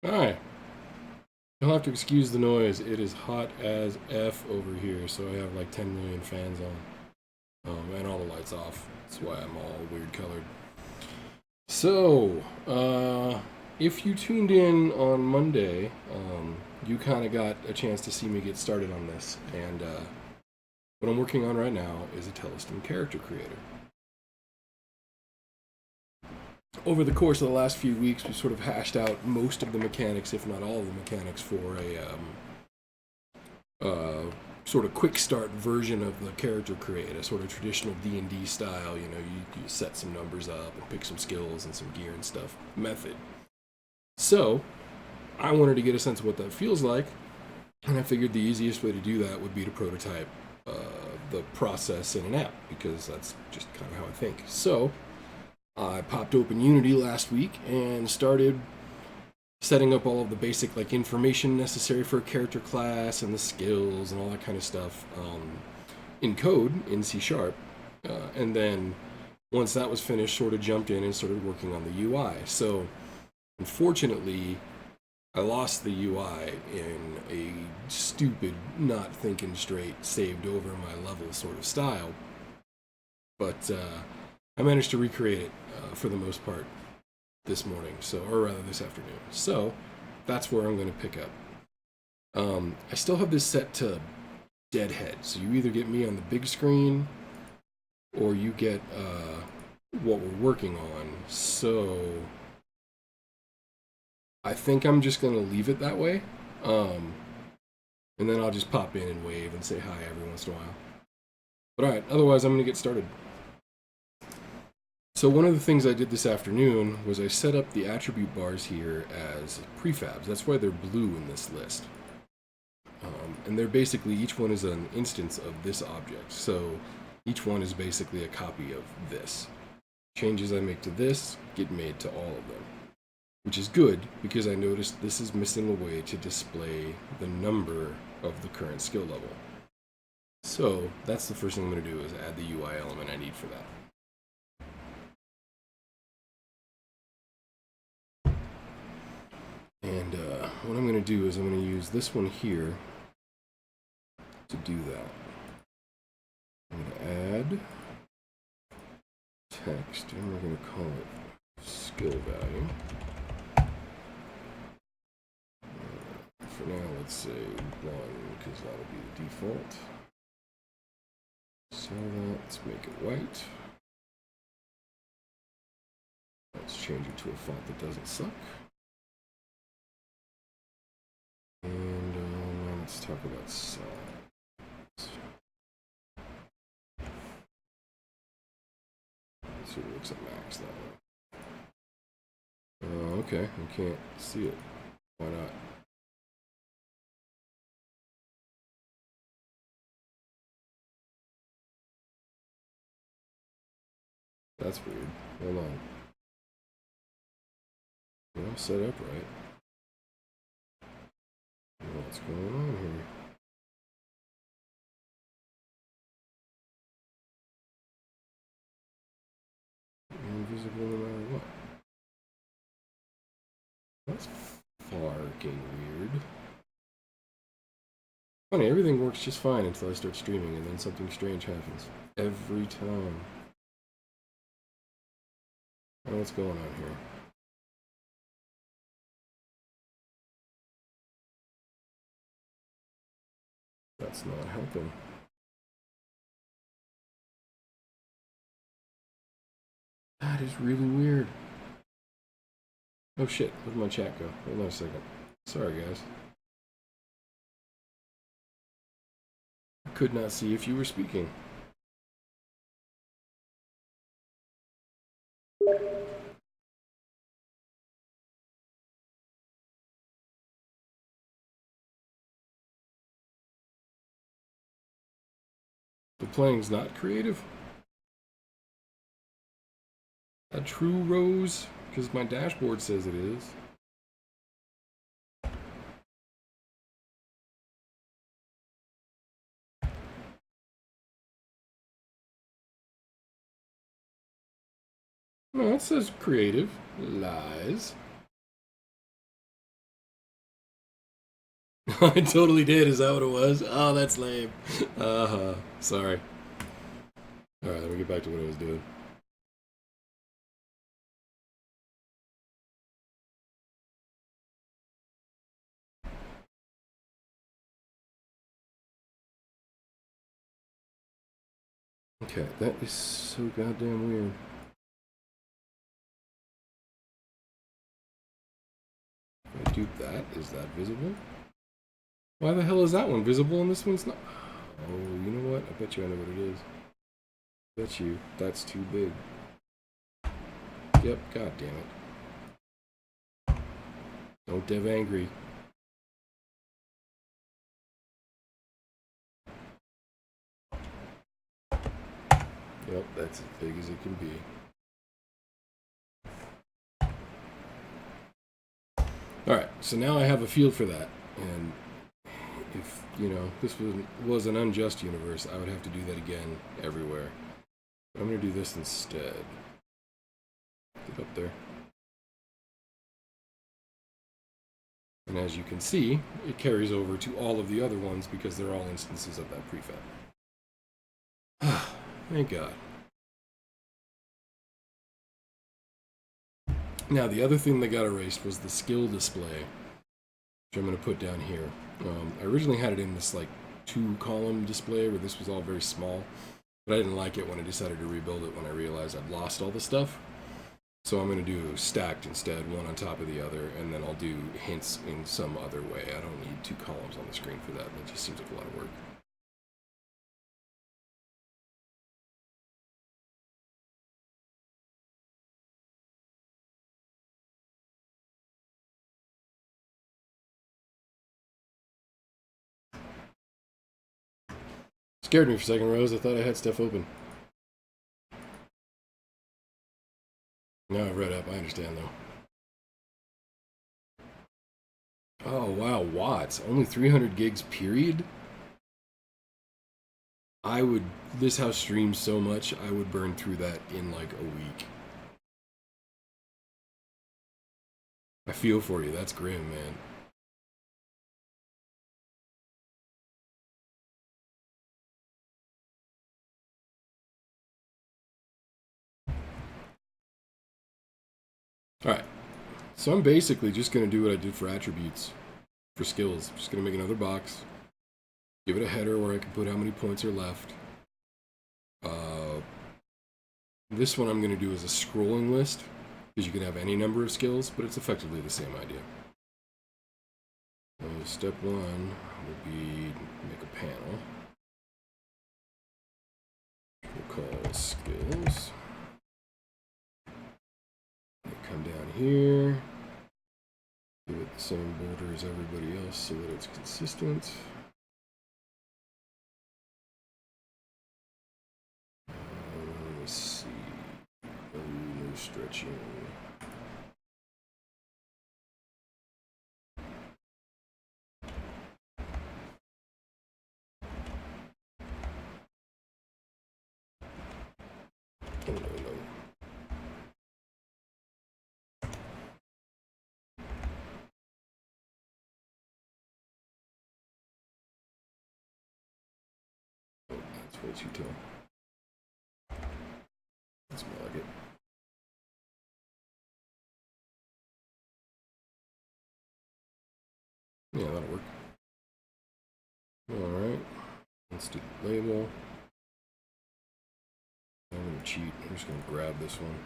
Hi. You'll have to excuse the noise. It is hot as F over here, so I have like 10 million fans on. And all the lights off. That's why I'm all weird colored. So, if you tuned in on Monday, you kind of got a chance to see me get started on this. And what I'm working on right now is a Theleston character creator. Over the course of the last few weeks, we've sort of hashed out most of the mechanics, if not all of the mechanics, for sort of quick start version of the character create, a sort of traditional D&D style. You know, you set some numbers up and pick some skills and some gear and stuff method. So I wanted to get a sense of what that feels like, and I figured the easiest way to do that would be to prototype the process in an app, because that's just kind of how I think. So I popped open Unity last week and started setting up all of the basic like information necessary for a character class and the skills and all that kind of stuff in code in C Sharp. And then once that was finished, sort of jumped in and started working on the UI. So unfortunately, I lost the UI in a stupid, not thinking straight, saved over my level sort of style. But I managed to recreate it for the most part this morning, so, or rather this afternoon. So that's where I'm going to pick up. I still have this set to deadhead, so you either get me on the big screen or you get what we're working on. So I think I'm just going to leave it that way, and then I'll just pop in and wave and say hi every once in a while. But alright, otherwise I'm going to get started. So one of the things I did this afternoon was I set up the attribute bars here as prefabs. That's why they're blue in this list. And they're basically, each one is an instance of this object. So each one is basically a copy of this. Changes I make to this get made to all of them. Which is good, because I noticed this is missing a way to display the number of the current skill level. So that's the first thing I'm going to do, is add the UI element I need for that. And what I'm going to do is I'm going to use this one here to do that. I'm going to add text, and we're going to call it skill value. For now, let's say 1, because that'll be the default. So let's make it white. Let's change it to a font that doesn't suck. And now let's talk about size. Let's see what it looks at max that way. Okay, I can't see it. Why not? That's weird. Hold on. Well, set up right. What's going on here? Invisible no matter what. That's fucking weird. Funny, everything works just fine until I start streaming, and then something strange happens. Every time. I don't know what's going on here. That's not helping. That is really weird. Oh shit, where'd my chat go? Hold on a second. Sorry, guys. I could not see if you were speaking. The playing's not creative? A true rose? Because my dashboard says it is. No, it says creative. Lies. I totally did. Is that what it was? Oh, that's lame. Sorry. All right, let me get back to what I was doing. Okay, that is so goddamn weird. If I do that, is that visible? Why the hell is that one visible and this one's not? Oh, you know what? I bet you I know what it is. Bet you that's too big. Yep, god damn it. Don't dev angry. Yep, that's as big as it can be. Alright, so now I have a feel for that. And if, you know, this was an unjust universe, I would have to do that again everywhere. But I'm going to do this instead. Get up there. And as you can see, it carries over to all of the other ones because they're all instances of that prefab. Thank God. Now, the other thing that got erased was the skill display, which I'm going to put down here. I originally had it in this like 2-column display where this was all very small, but I didn't like it when I decided to rebuild it when I realized I'd lost all the stuff. So I'm going to do stacked instead, one on top of the other, and then I'll do hints in some other way. I don't need 2 columns on the screen for that. That just seems like a lot of work. Scared me for a second, Rose. I thought I had stuff open. No, I've read up. I understand, though. Oh, wow. Watts. Only 300 gigs, period? This house streams so much, I would burn through that in like a week. I feel for you. That's grim, man. Alright. So I'm basically just going to do what I did for attributes, for skills. I'm just going to make another box, give it a header where I can put how many points are left. This one I'm going to do as a scrolling list, because you can have any number of skills, but it's effectively the same idea. Step 1 would be make a panel. We'll call skills. Come down here. Give it the same border as everybody else so that it's consistent. Let me see. No stretching. Oh, no. That's way too tall. That's more like it. Yeah, that'll work. Alright. Let's do the label. I'm going to cheat. I'm just going to grab this one.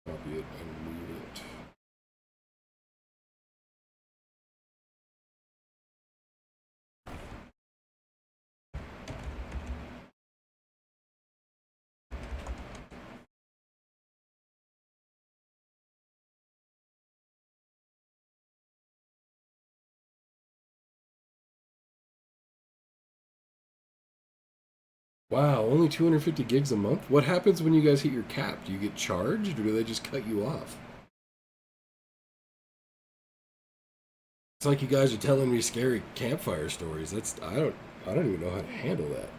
Copy it and move it. Wow, only 250 gigs a month? What happens when you guys hit your cap? Do you get charged or do they just cut you off? It's like you guys are telling me scary campfire stories. I don't even know how to handle that.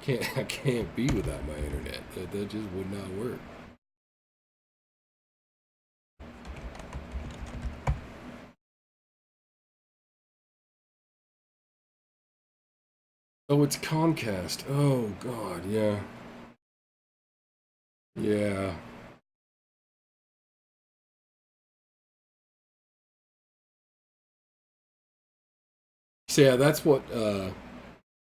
I can't be without my internet. That just would not work. Oh, it's Comcast. Oh God, yeah. Yeah. So yeah, that's what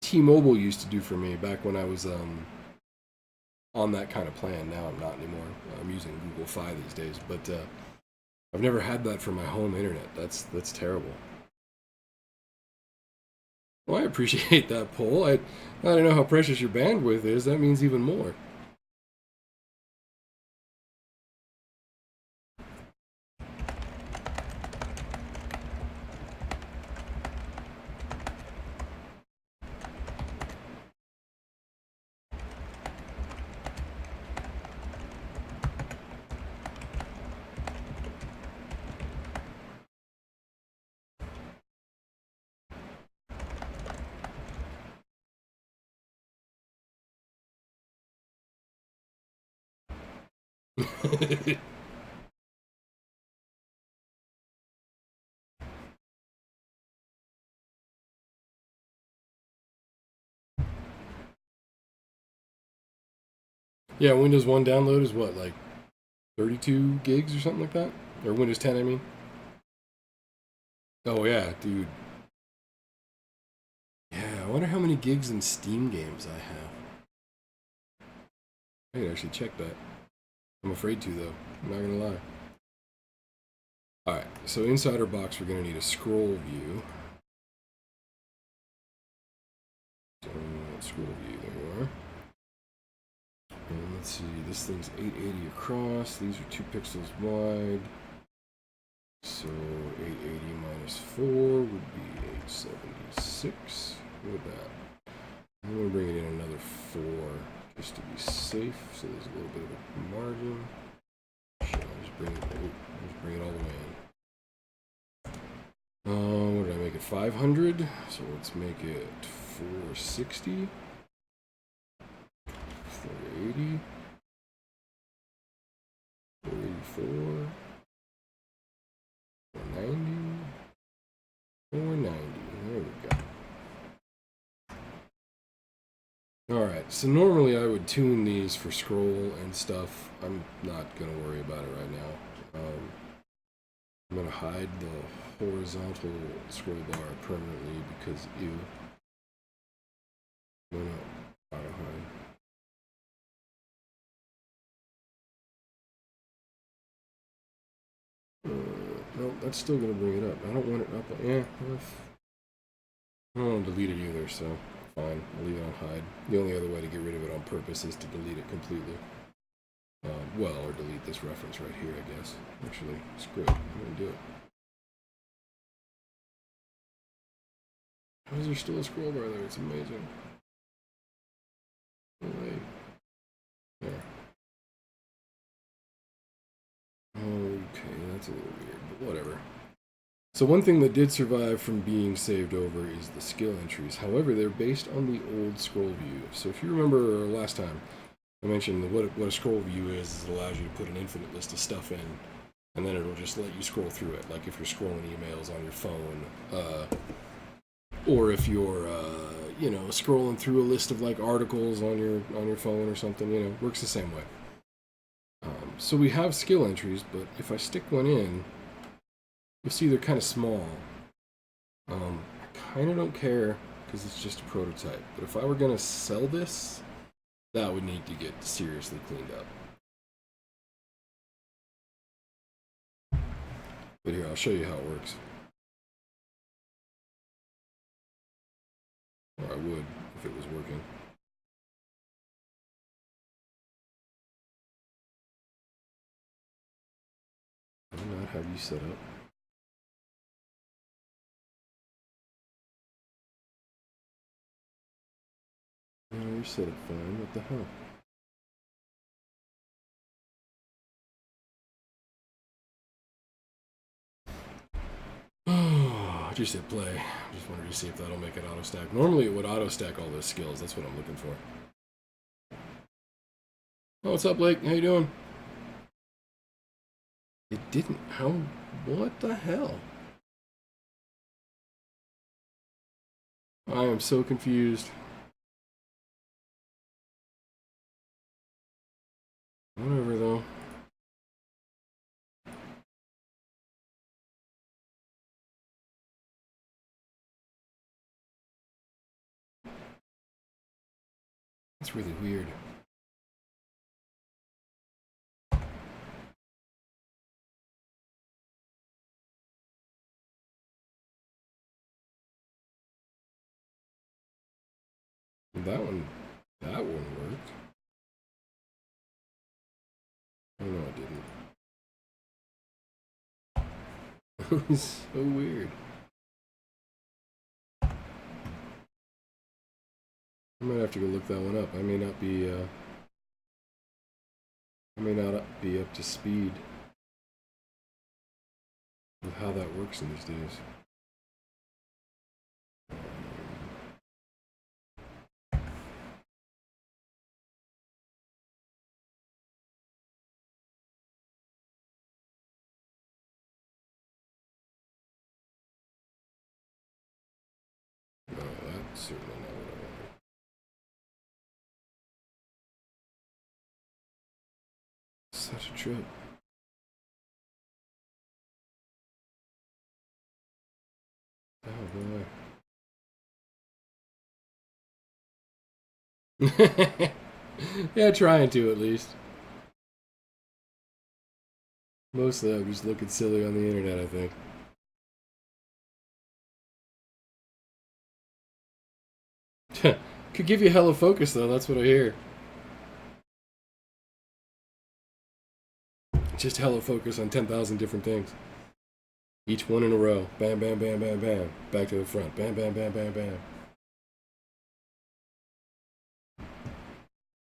T-Mobile used to do for me back when I was on that kind of plan. Now I'm not anymore. I'm using Google Fi these days, but I've never had that for my home internet. That's terrible. Well, I appreciate that poll. I don't know how precious your bandwidth is. That means even more. Yeah, Windows 1 download is what, like 32 gigs or something like that? Or Windows 10, I mean? Oh, yeah, dude. Yeah, I wonder how many gigs in Steam games I have. I could actually check that. I'm afraid to, though. I'm not going to lie. Alright, so inside our box, we're going to need a scroll view. So, scroll view, there you are. And let's see, this thing's 880 across. These are 2 pixels wide. So 880 minus 4 would be 876. Look at that. I'm going to bring it in another 4 just to be safe. So there's a little bit of a margin. Shit, I'll just bring it all the way in. What did I make it? 500. So let's make it 460. 480. 484. 490. 490. There we go. Alright, so normally I would tune these for scroll and stuff. I'm not going to worry about it right now. I'm going to hide the horizontal scroll bar permanently because ew. No, auto hide. No, that's still going to bring it up. I don't want it up. Yeah, I don't want to delete it either, so fine. I'll leave it on hide. The only other way to get rid of it on purpose is to delete it completely. Well, or delete this reference right here, I guess. Actually, screw it. I'm going to do it. Why is there still a scroll bar there? It's amazing. No way. There. Okay, that's a little weird, but whatever. So one thing that did survive from being saved over is the skill entries. However, they're based on the old scroll view. So if you remember last time, I mentioned what a scroll view is it allows you to put an infinite list of stuff in, and then it'll just let you scroll through it. Like if you're scrolling emails on your phone, or if you're scrolling through a list of like articles on your phone or something. Works the same way. So we have skill entries, but if I stick one in, you'll see they're kind of small. I kind of don't care because it's just a prototype. But if I were going to sell this, that would need to get seriously cleaned up. But here, I'll show you how it works. Or I would if it was working. Do I not have you set up? No, you're set up fine. What the hell? I just hit play. Just wanted to see if that'll make it auto stack. Normally it would auto stack all those skills. That's what I'm looking for. Oh, what's up, Blake? How you doing? It didn't. How? What the hell? I am so confused. Whatever, though. That's really weird. That one worked. Oh, no, it didn't. It was so weird. I might have to go look that one up. I may not be up to speed with how that works in these days. No, that's certainly not what I wanted. Such a trip. Oh boy. Yeah, trying to at least. Mostly I'm just looking silly on the internet, I think. Could give you hella focus though, that's what I hear. Just hella focus on 10,000 different things. Each one in a row. Bam, bam, bam, bam, bam. Back to the front. Bam, bam, bam, bam, bam.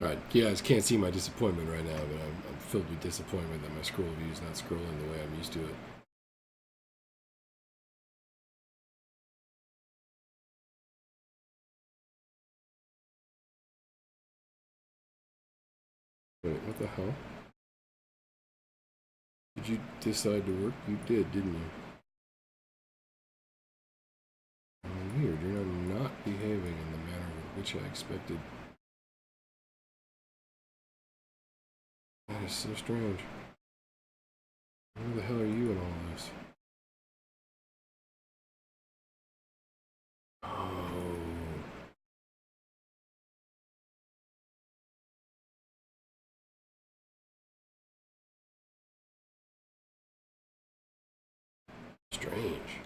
Alright, you guys can't see my disappointment right now, but I'm filled with disappointment that my scroll view is not scrolling the way I'm used to it. Wait, what the hell? Did you decide to work? You did, didn't you? Oh, weird, you're not behaving in the manner in which I expected. That is so strange. Where the hell are you in all this? Oh. Strange.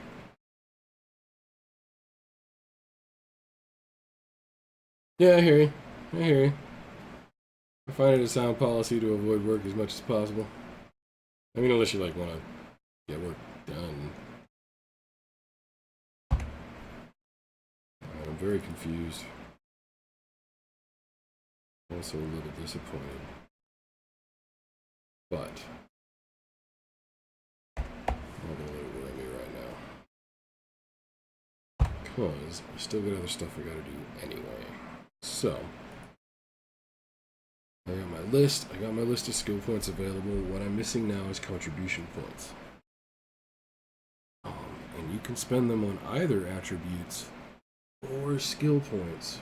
Yeah, I hear you. I hear you. I find it a sound policy to avoid work as much as possible. I mean, unless you like want to get work done. I'm very confused. Also a little disappointed. But not gonna let it worry me right now. Because I still got other stuff I gotta do anyway. So I got my list. I got my list of skill points available. What I'm missing now is contribution points. And you can spend them on either attributes or skill points.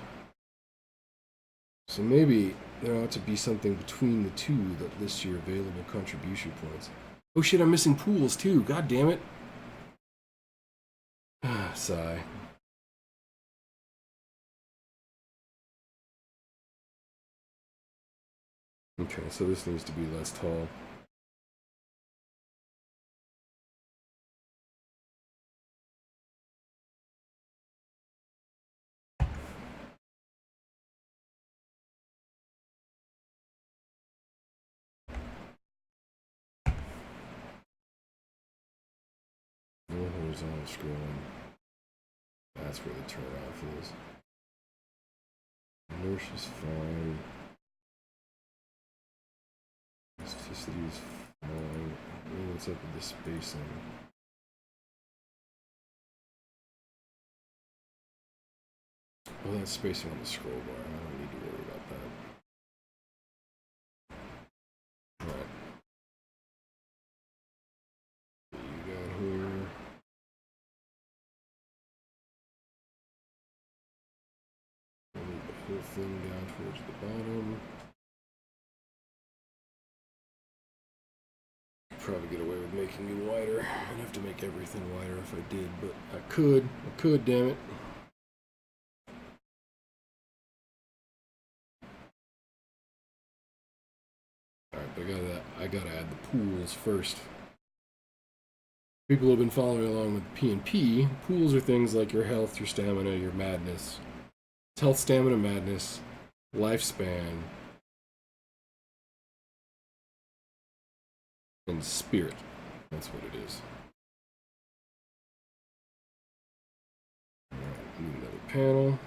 So maybe there ought to be something between the two that lists your available contribution points. Oh shit, I'm missing pools too. God damn it. Sigh. Okay, so this needs to be less tall. No horizontal scrolling. That's where the turnoff is. Inertia's fine. Elasticity is fine. What's up with the spacing? Well, that's spacing on the scroll bar. I don't need to worry about that. whole thing down towards the bottom. Probably get away with making it wider. I'd have to make everything wider if I did, but I could, damn it. Alright, but I gotta add the pools first. People who have been following along with P&P, pools are things like your health, your stamina, your madness. It's health, stamina, madness, lifespan, and spirit. That's what it is. Alright, need another panel.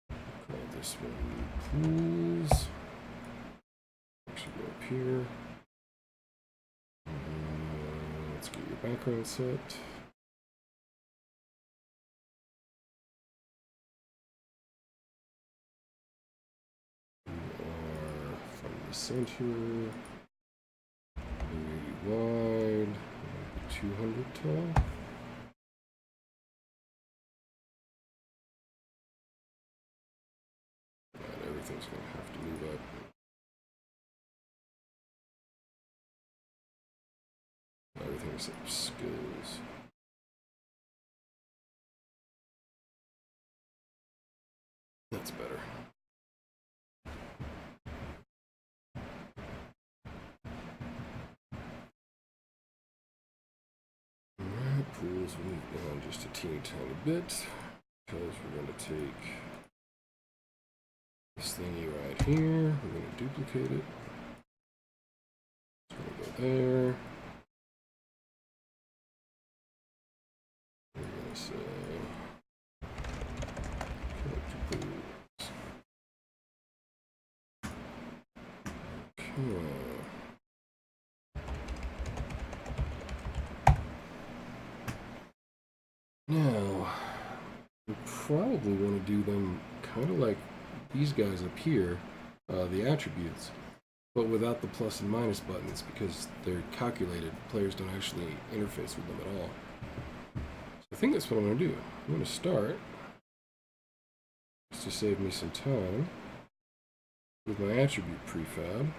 Call this one pools. Actually go up here. Let's get your background set. You are from the center. 80 wide, 200 tall. And everything's going to have to move up. Everything except skills. That's better. Alright, pools will move down just a teeny tiny bit because we're going to take this thingy right here. We're going to duplicate it. It's going to go there. We're going to say character pools. Okay. Now, we probably want to do them kind of like these guys up here, the attributes, but without the plus and minus buttons because they're calculated. Players don't actually interface with them at all. So I think that's what I'm going to do. I'm going to start, just to save me some time, with my attribute prefab.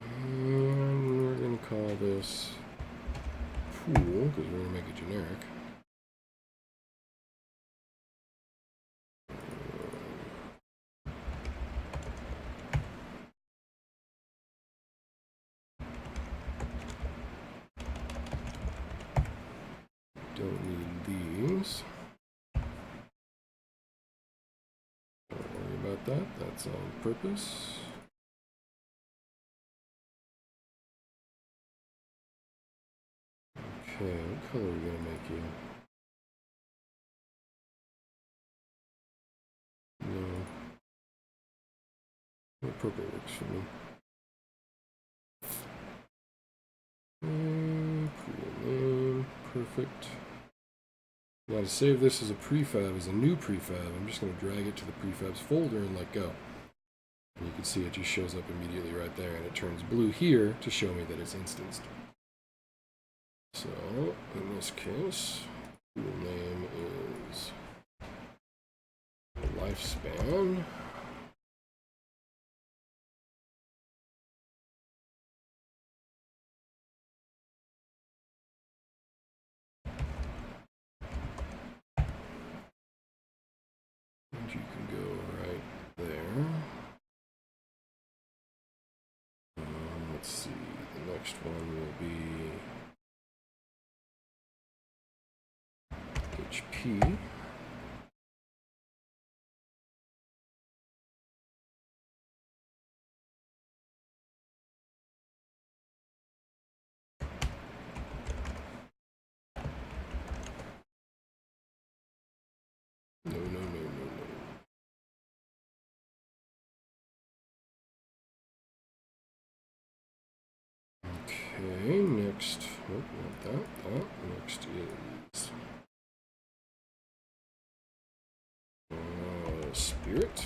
And we're going to call this pool, because we're going to make it generic. Don't need these. Don't worry about that. That's on purpose. Okay, what color are we going to make you? No. What purple works for me? Cool name. Perfect. Now to save this as a prefab, as a new prefab, I'm just going to drag it to the prefabs folder and let go. And you can see it just shows up immediately right there, and it turns blue here to show me that it's instanced. So, in this case, the name is lifespan. And you can go right there. Let's see, the next one will be HP. No. Okay, next. Oh, not that. Next is spirit.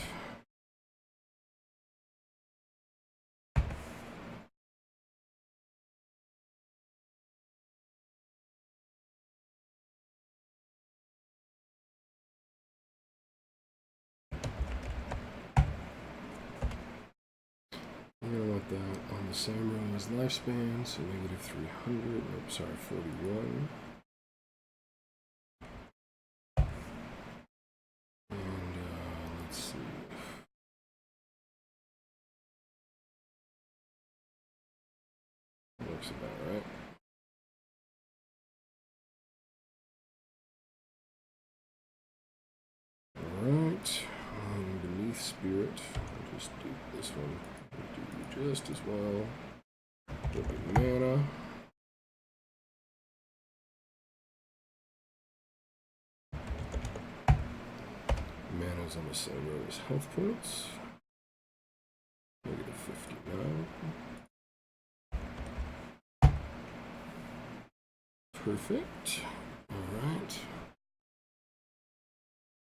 the same row as lifespan, so negative 300. Nope, sorry, 41. And let's see. Looks about right. Alright, and beneath spirit, I'll just do this one. We'll do just as well. We'll do mana. Mana's on the same row as health points. Negative 59. Perfect. Alright.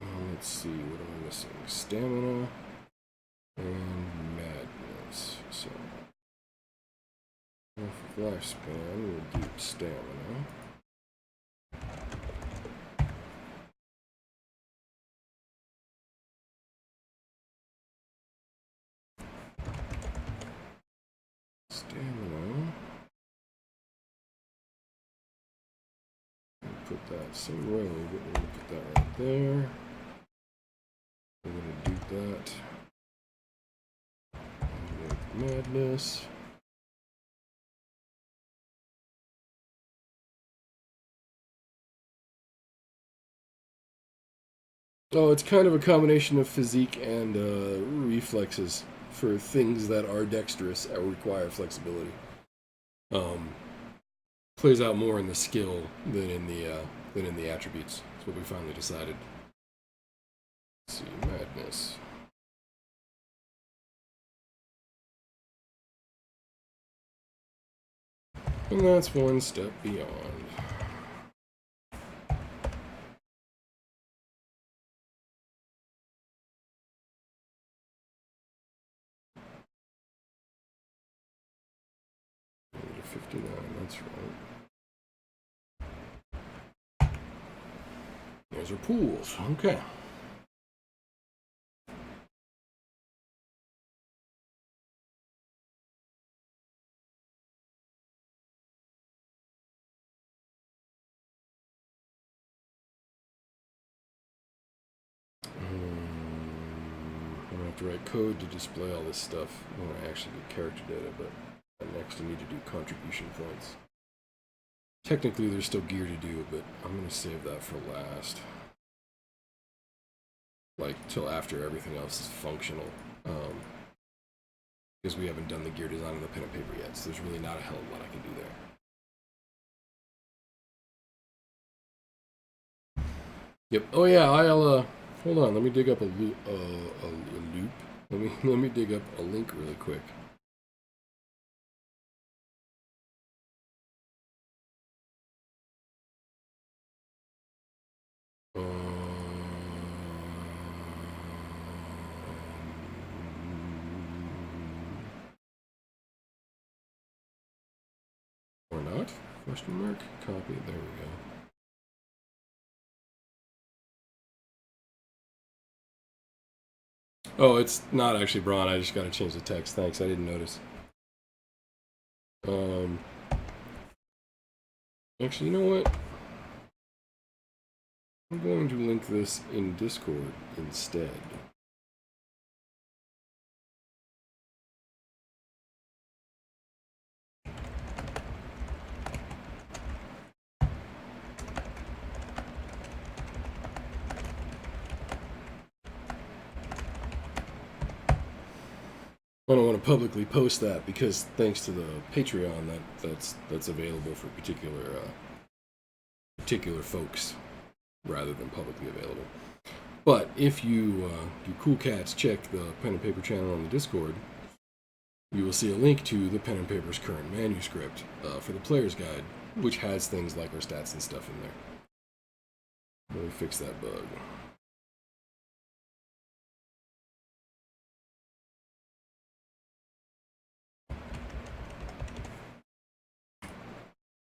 Let's see, what am I missing? Stamina and madness. So, for lifespan, we'll do stamina. Stamina. Put that same row, but we're going to put that right there. We're going to do that. Madness. Oh, it's kind of a combination of physique and reflexes for things that are dexterous or require flexibility. Plays out more in the skill than in the attributes. That's what we finally decided. Let's see, madness. And that's one step beyond. Negative 59, that's right. Those are pools. Okay. I'm going to have to write code to display all this stuff when I actually get character data, but next I need to do contribution points. Technically, there's still gear to do, but I'm going to save that for last. Like, till after everything else is functional. Because we haven't done the gear design on the pen and paper yet, so there's really not a hell of a lot I can do there. Yep. Oh yeah, I'll hold on. Let me dig up a loop. Let me dig up a link really quick. Or not? Question mark? Copy. There we go. Oh, it's not actually Braun. I just got to change the text. Thanks. I didn't notice. Actually, you know what? I'm going to link this in Discord instead. I don't want to publicly post that because thanks to the Patreon, that's available for particular folks rather than publicly available. But if you cool cats check the pen and paper channel on the Discord, you will see a link to the pen and paper's current manuscript for the player's guide, which has things like our stats and stuff in there. Let me fix that bug.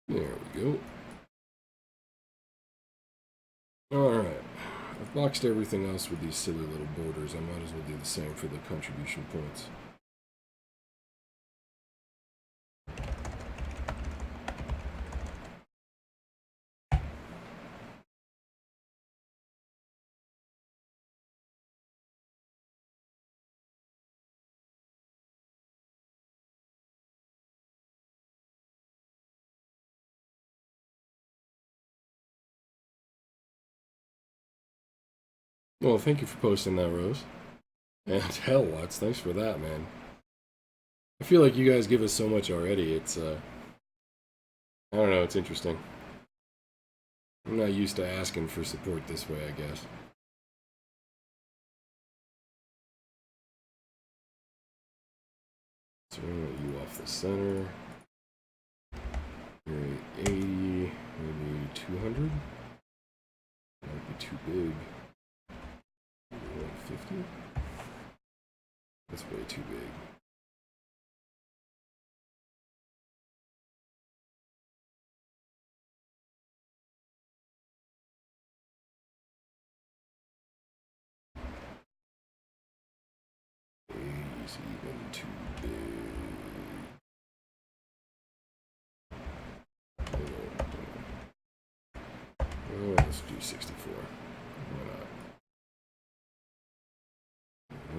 There we go. Alright. I've boxed everything else with these silly little borders. I might as well do the same for the contribution points. Well, thank you for posting that, Rose. And hell, Watts, thanks for that, man. I feel like you guys give us so much already. It's, I don't know, it's interesting. I'm not used to asking for support this way, I guess. So we're going to let you off the center. Maybe 80, maybe 200. Might be too big. 150? That's way too big. Is even too big. Oh, let's do 64. Why not?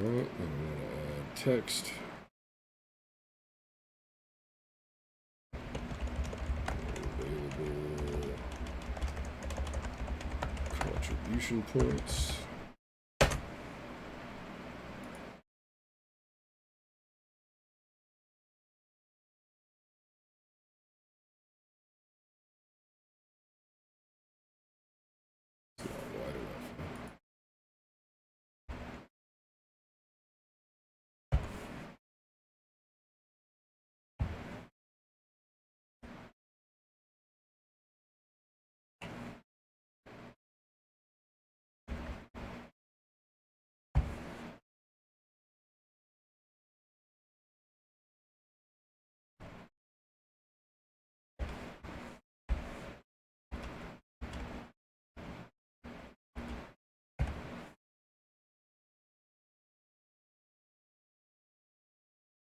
Alright, and I'm going to add text. Available contribution points.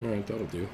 Alright, that'll do.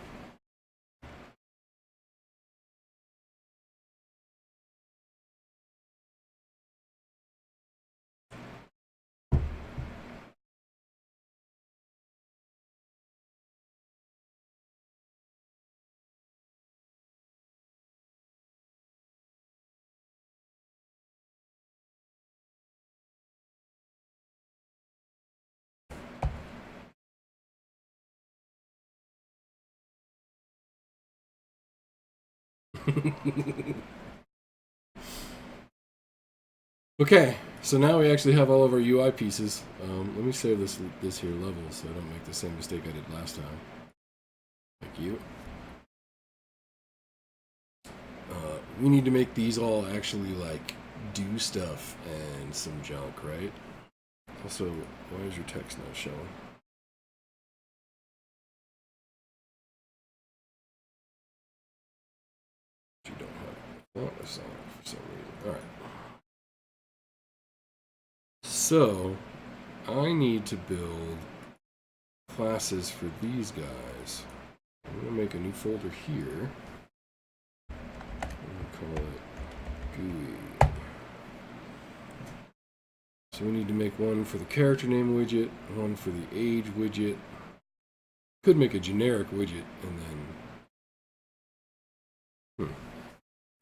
Okay, so now we actually have all of our UI pieces. Let me save this here level so I don't make the same mistake I did last time. Thank you. We need to make these all actually like do stuff and some junk, right? Also, why is your text not showing? You don't have it. Oh, that's not for some reason. Alright. So, I need to build classes for these guys. I'm going to make a new folder here. I'm going to call it GUI. So we need to make one for the character name widget, one for the age widget. Could make a generic widget and then...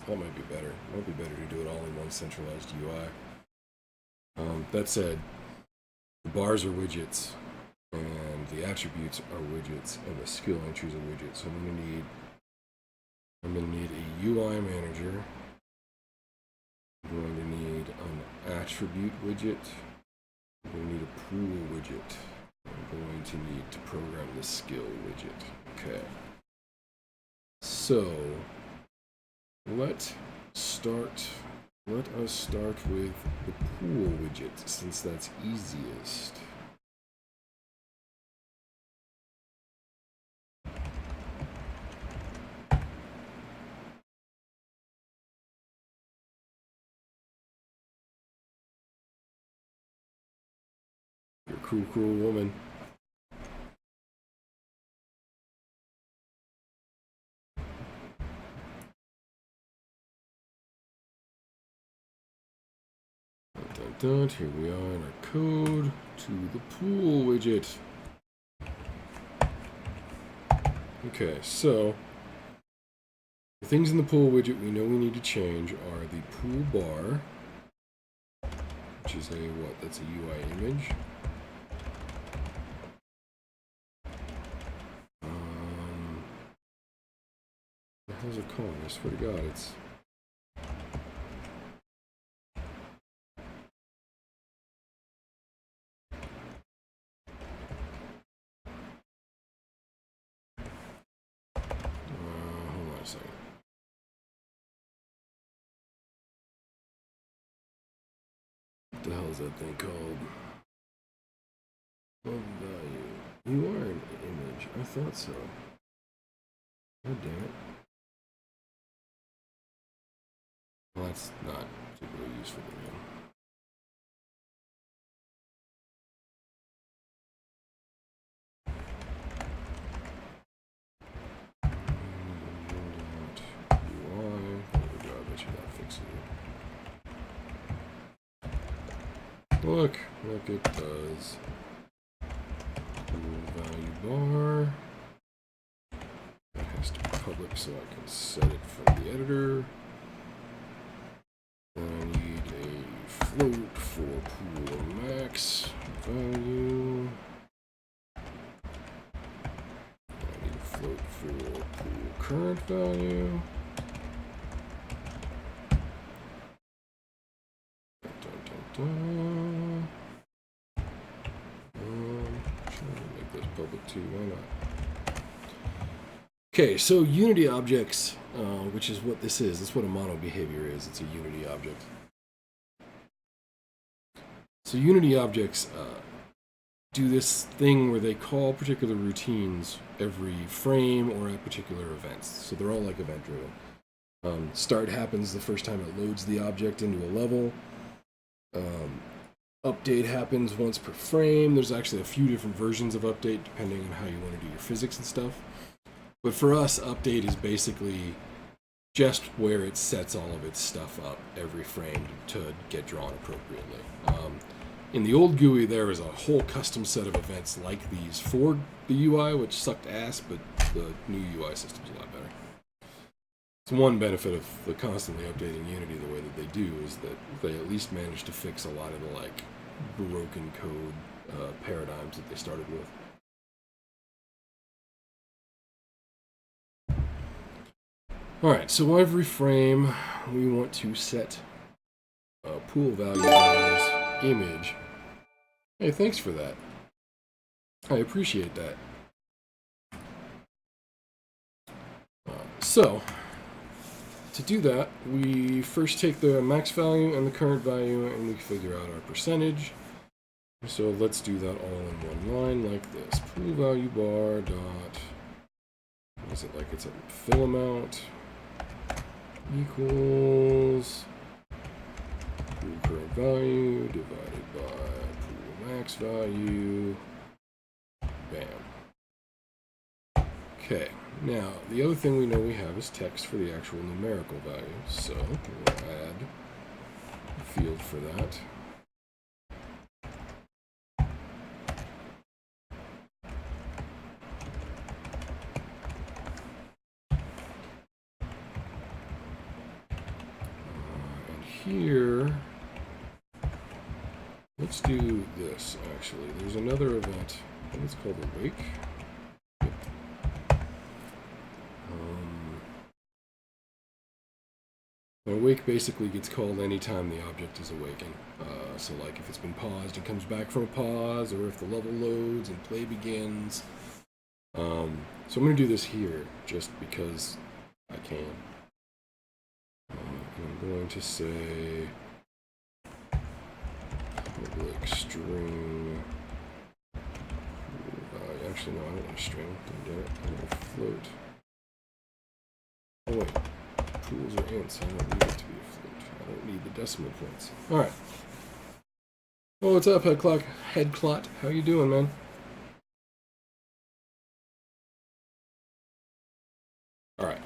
that might be better. It might be better to do it all in one centralized UI. That said, the bars are widgets, and the attributes are widgets, and the skill entries are widgets. So I'm gonna need a UI manager. I'm going to need an attribute widget. I'm going to need a pool widget. I'm going to need to program the skill widget. Okay. So let us start with the pool widget, since that's easiest. You're a cool, cool woman. Here we are in our code to the pool widget. Okay, so the things in the pool widget we know we need to change are the pool bar, which is a what? That's a UI image. What the hell's it called? I swear to God, it's. Hold on a second. What the hell is that thing called? Value. You are an image. I thought so. God damn it. Well, that's not particularly useful to me. UI. There we go. I bet you that fixes it. Look it does. Value bar. That has to be public so I can set it from the editor. I need a float for pool max value. I need a float for pool current value. Trying to make this public too, why not? Okay, so Unity objects, which is what this is. That's what a mono behavior is. It's a Unity object. So Unity objects do this thing where they call particular routines every frame or at particular events. So they're all like event-driven. Start happens the first time it loads the object into a level. Update happens once per frame. There's actually a few different versions of update depending on how you want to do your physics and stuff. But for us, update is basically just where it sets all of its stuff up every frame to get drawn appropriately. In the old GUI, there was a whole custom set of events like these for the UI, which sucked ass, but the new UI system's a lot better. It's one benefit of the constantly updating Unity the way that they do is that they at least managed to fix a lot of the like broken code paradigms that they started with. Alright, so every frame we want to set a pool value as image. Hey, thanks for that. I appreciate that. So, to do that, we first take the max value and the current value and we figure out our percentage. So let's do that all in one line like this. Pool value bar dot, what is it like? It's a fill amount equals pool current value divided by pool max value. Bam. Okay. Now, the other thing we know we have is text for the actual numerical value, so we'll add a field for that. And here, let's do this, actually. There's another event, I think it's called awake. Awake basically gets called anytime the object is awakened. So like if it's been paused and comes back from a pause, or if the level loads and play begins. So I'm going to do this here just because I can. And I'm going to say public string. Actually, no, I don't want a string. Damn it. I want a float. Oh wait. Pools are ints. I don't need it to be a float. I don't need the decimal points. Alright. Oh, what's up, Headclot? How you doing, man? Alright.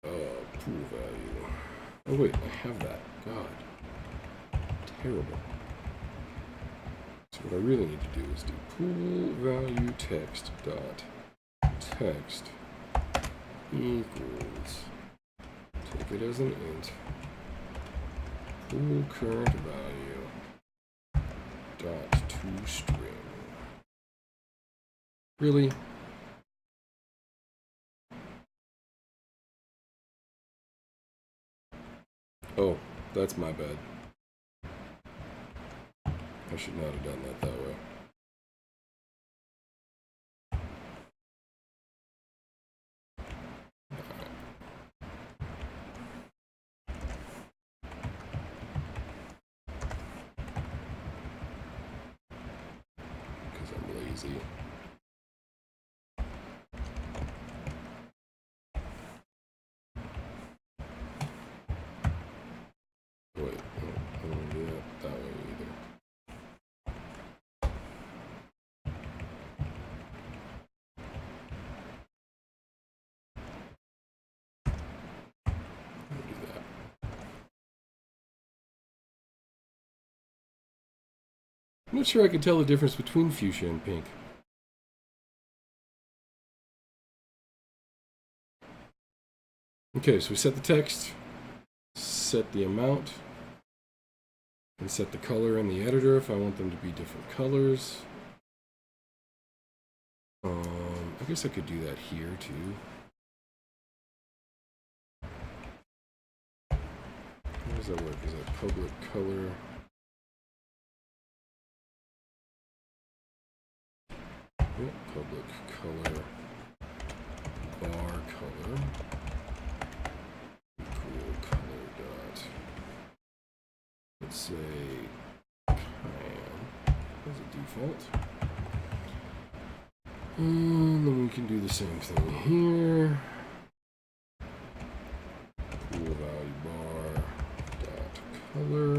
Pool value. Oh, wait. I have that. God. Terrible. So what I really need to do is do pool value text dot text equals, take it as an int, pool current value dot toString. Really? Oh, that's my bad. I should not have done that way. Because I'm lazy. Wait, I don't want to do that way either. Do that. I'm not sure I can tell the difference between fuchsia and pink. Okay, so we set the text, set the amount, and set the color in the editor if I want them to be different colors. I guess I could do that here too. How does that work? Is that public color? Yep, public color, bar color, equal color dot. Let's say cyan as a default. And then we can do the same thing here. Pool value bar dot color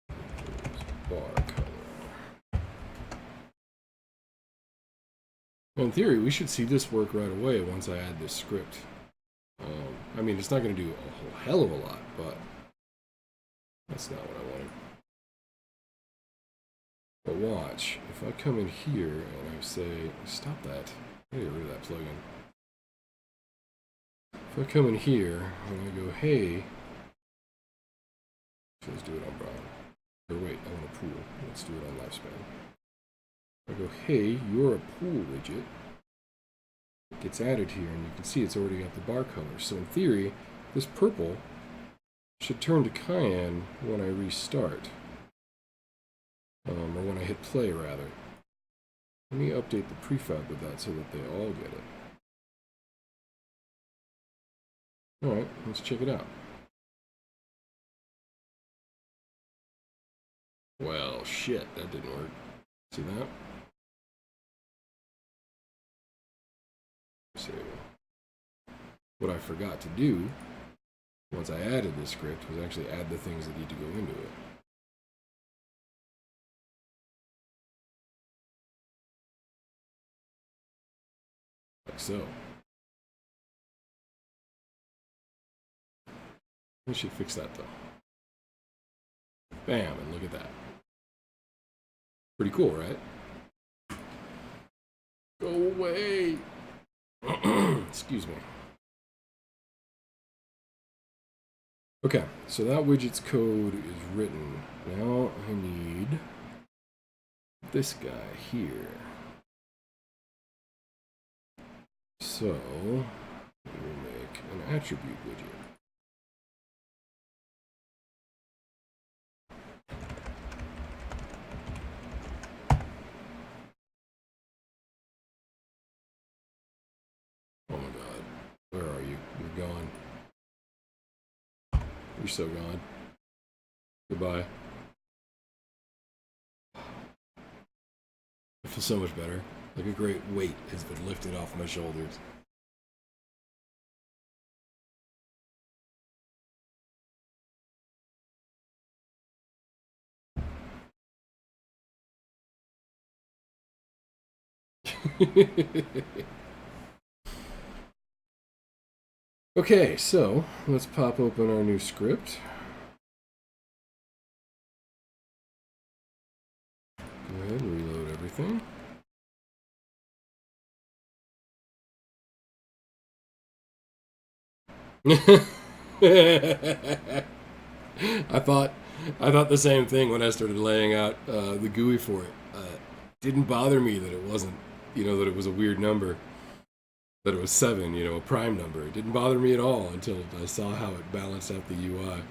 equals bar color. In theory, we should see this work right away once I add this script. I mean, it's not going to do a whole hell of a lot, but that's not what I wanted. But watch, if I come in here and I say, stop that, I gotta get rid of that plugin. If I come in here and I go, hey, let's do it on brown. Or wait, I want a pool. Let's do it on lifespan. I go, hey, you're a pool widget. It gets added here, and you can see it's already got the bar color. So in theory, this purple should turn to cyan when I restart. Or when I hit play, rather. Let me update the prefab with that so that they all get it. Alright, let's check it out. Well, shit, that didn't work. See that? So, what I forgot to do, once I added this script, was actually add the things that need to go into it. Like so. We should fix that though. Bam, and look at that. Pretty cool, right? Go away! Excuse me. Okay, so that widget's code is written. Now I need this guy here. So, we will make an attribute widget. Oh my god. Where are you? You're gone. You're so gone. Goodbye. I feel so much better. Like a great weight has been lifted off my shoulders. Okay, so let's pop open our new script. Go ahead and reload everything. I thought I thought the same thing when I started laying out the GUI for it. Didn't bother me that it wasn't, that it was a weird number, that it was 7, a prime number. It didn't bother me at all until I saw how it balanced out the UI.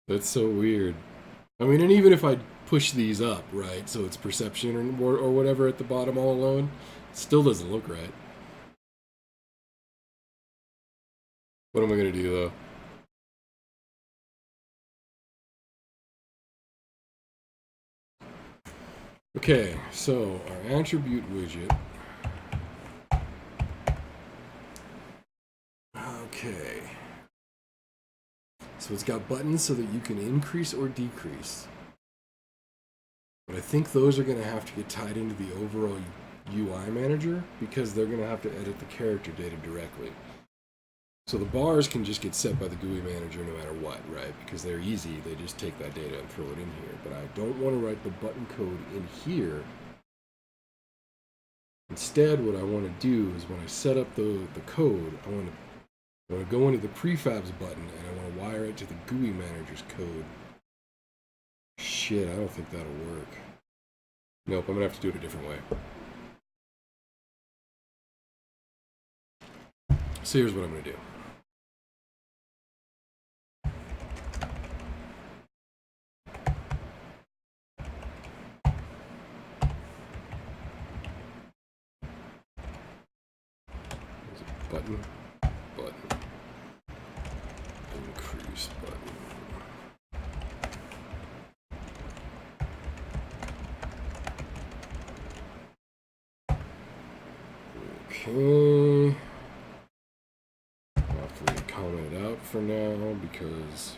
That's so weird. I mean, and even if I push these up, right, so it's perception or whatever at the bottom all alone, it still doesn't look right. What am I going to do, though? Okay, so our attribute widget. Okay. So it's got buttons so that you can increase or decrease. But I think those are going to have to get tied into the overall UI manager because they're going to have to edit the character data directly. So the bars can just get set by the GUI manager no matter what, right? Because they're easy. They just take that data and throw it in here. But I don't want to write the button code in here. Instead, what I want to do is when I set up the code, I want to go into the prefabs button and I want to wire it to the GUI manager's code. Shit, I don't think that'll work. Nope, I'm going to have to do it a different way. So here's what I'm going to do. Button, increase button. Okay. I'll have to comment it out for now because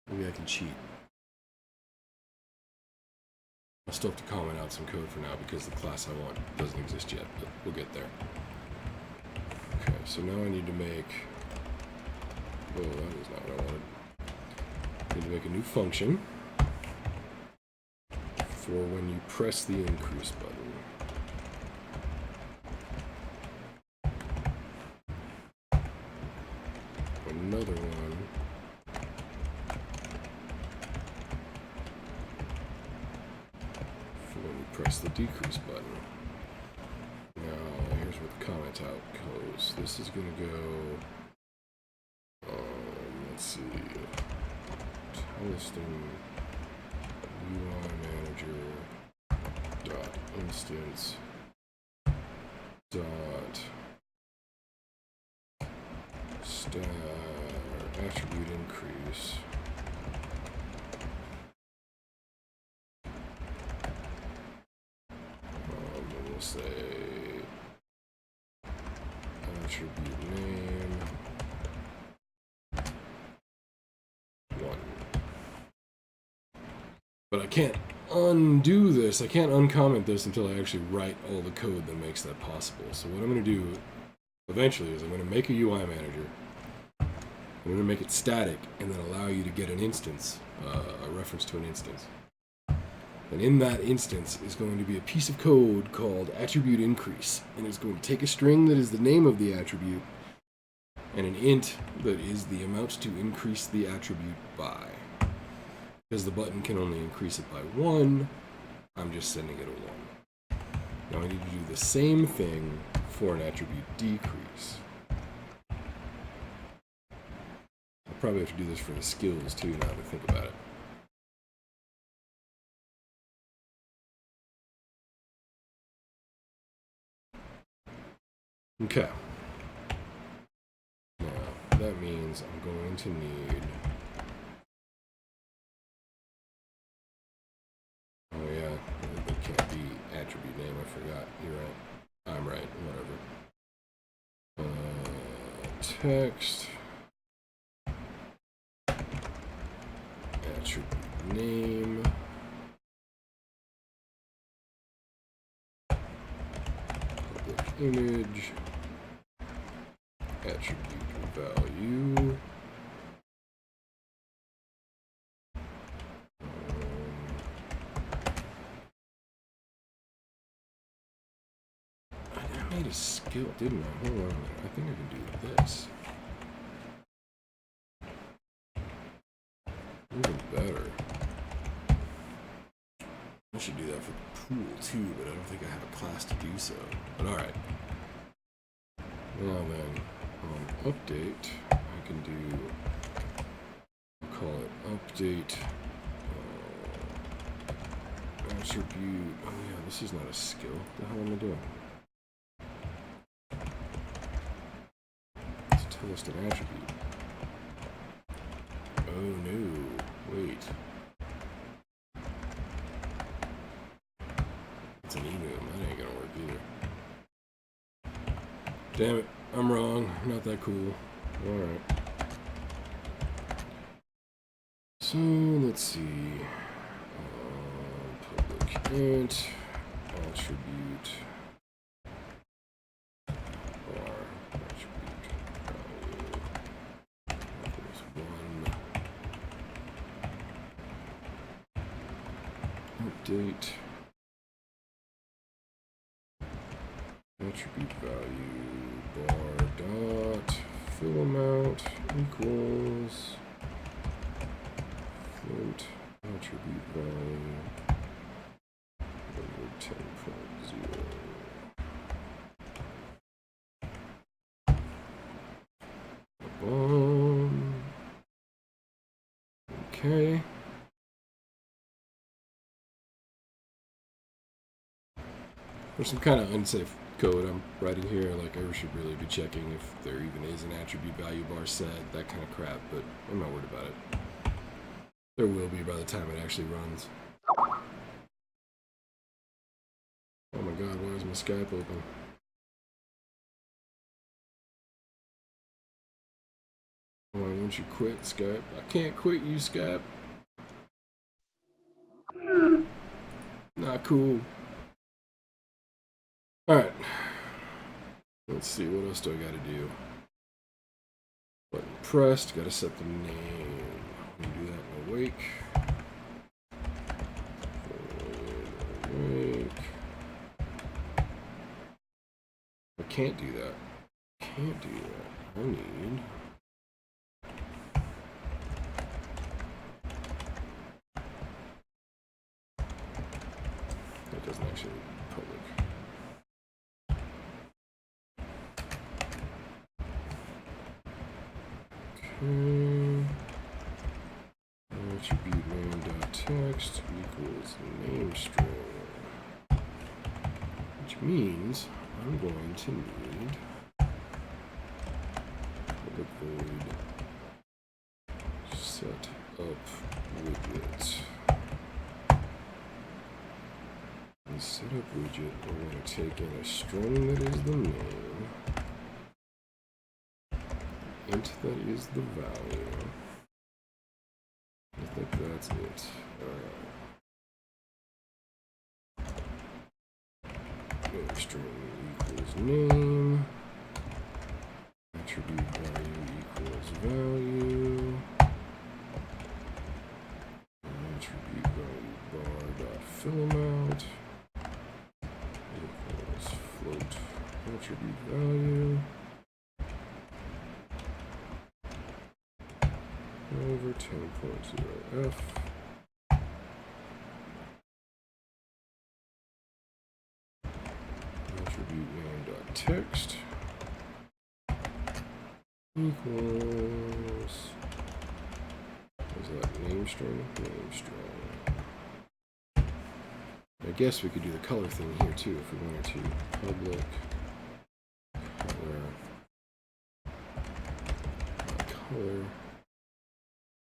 maybe I can cheat. I'll still have to comment out some code for now because the class I want doesn't exist yet, but we'll get there. Okay, so now I need to make... Oh, that is not what I wanted. I need to make a new function for when you press the increase button. Another one. Press the decrease button. Now, here's where the comment out goes. This is going to go, let's see, Theleston UI manager dot instance dot star attribute increase. We'll say attribute name 1. But I can't undo this. I can't uncomment this until I actually write all the code that makes that possible. So what I'm going to do eventually is I'm going to make a UI manager. I'm going to make it static and then allow you to get an instance, a reference to an instance. And in that instance is going to be a piece of code called attribute increase. And it's going to take a string that is the name of the attribute and an int that is the amount to increase the attribute by. Because the button can only increase it by 1, I'm just sending it a 1. Now I need to do the same thing for an attribute decrease. I'll probably have to do this for the skills too now that I think about it. Okay. Now, that means I'm going to need... Oh yeah, that can't be attribute name, I forgot. You're right. I'm right, whatever. Text. Attribute name. Public image. Attribute value. made a skill, didn't I? Hold on a minute. I think I can do this. Even better. I should do that for the pool too, but I don't think I have a class to do so. But alright. Now then, update, I can do, I'll call it update attribute. Oh yeah, this is not a skill. What the hell am I doing? It's a Theleston attribute. Oh no, wait. It's an enum. That ain't gonna work either. Damn it, I'm wrong. Not that cool. Alright. So, let's see. Public int attribute bar attribute value equals 1. Update attribute value bar dot fill amount equals float attribute value over 10.0. Okay. There's some kind of unsafe code I'm writing here, like I should really be checking if there even is an attribute value bar set, that kind of crap, but I'm not worried about it. There will be by the time it actually runs. Oh my god, why is my Skype open? Why won't you quit, Skype? I can't quit you, Skype. Not cool. Alright. Let's see, what else do I gotta do? Button pressed, gotta set the name. I'm gonna do that in awake. Awake. I can't do that. Can't do that. I need... That doesn't actually public. Attribute name.text equals name string, which means I'm going to need public void set up widget. And set up widget, we're going to take in a string that is the name, int that is the value. I think that's it. Name string equals name. Attribute value equals value. Attribute value bar dot fill amount equals float attribute value over 10.0f. Attribute name.text equals, is that name string? Name string. I guess we could do the color thing here too if we wanted to. Public color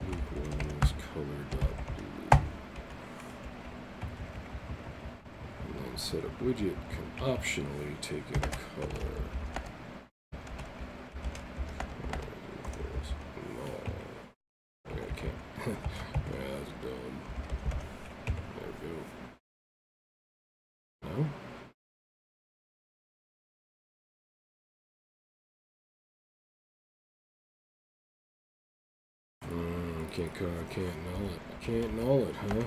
equals color.blue. And then set up widget can optionally take in a color. I can't. Yeah, that's dumb. There we go. No? Can't null it. I can't null it, huh?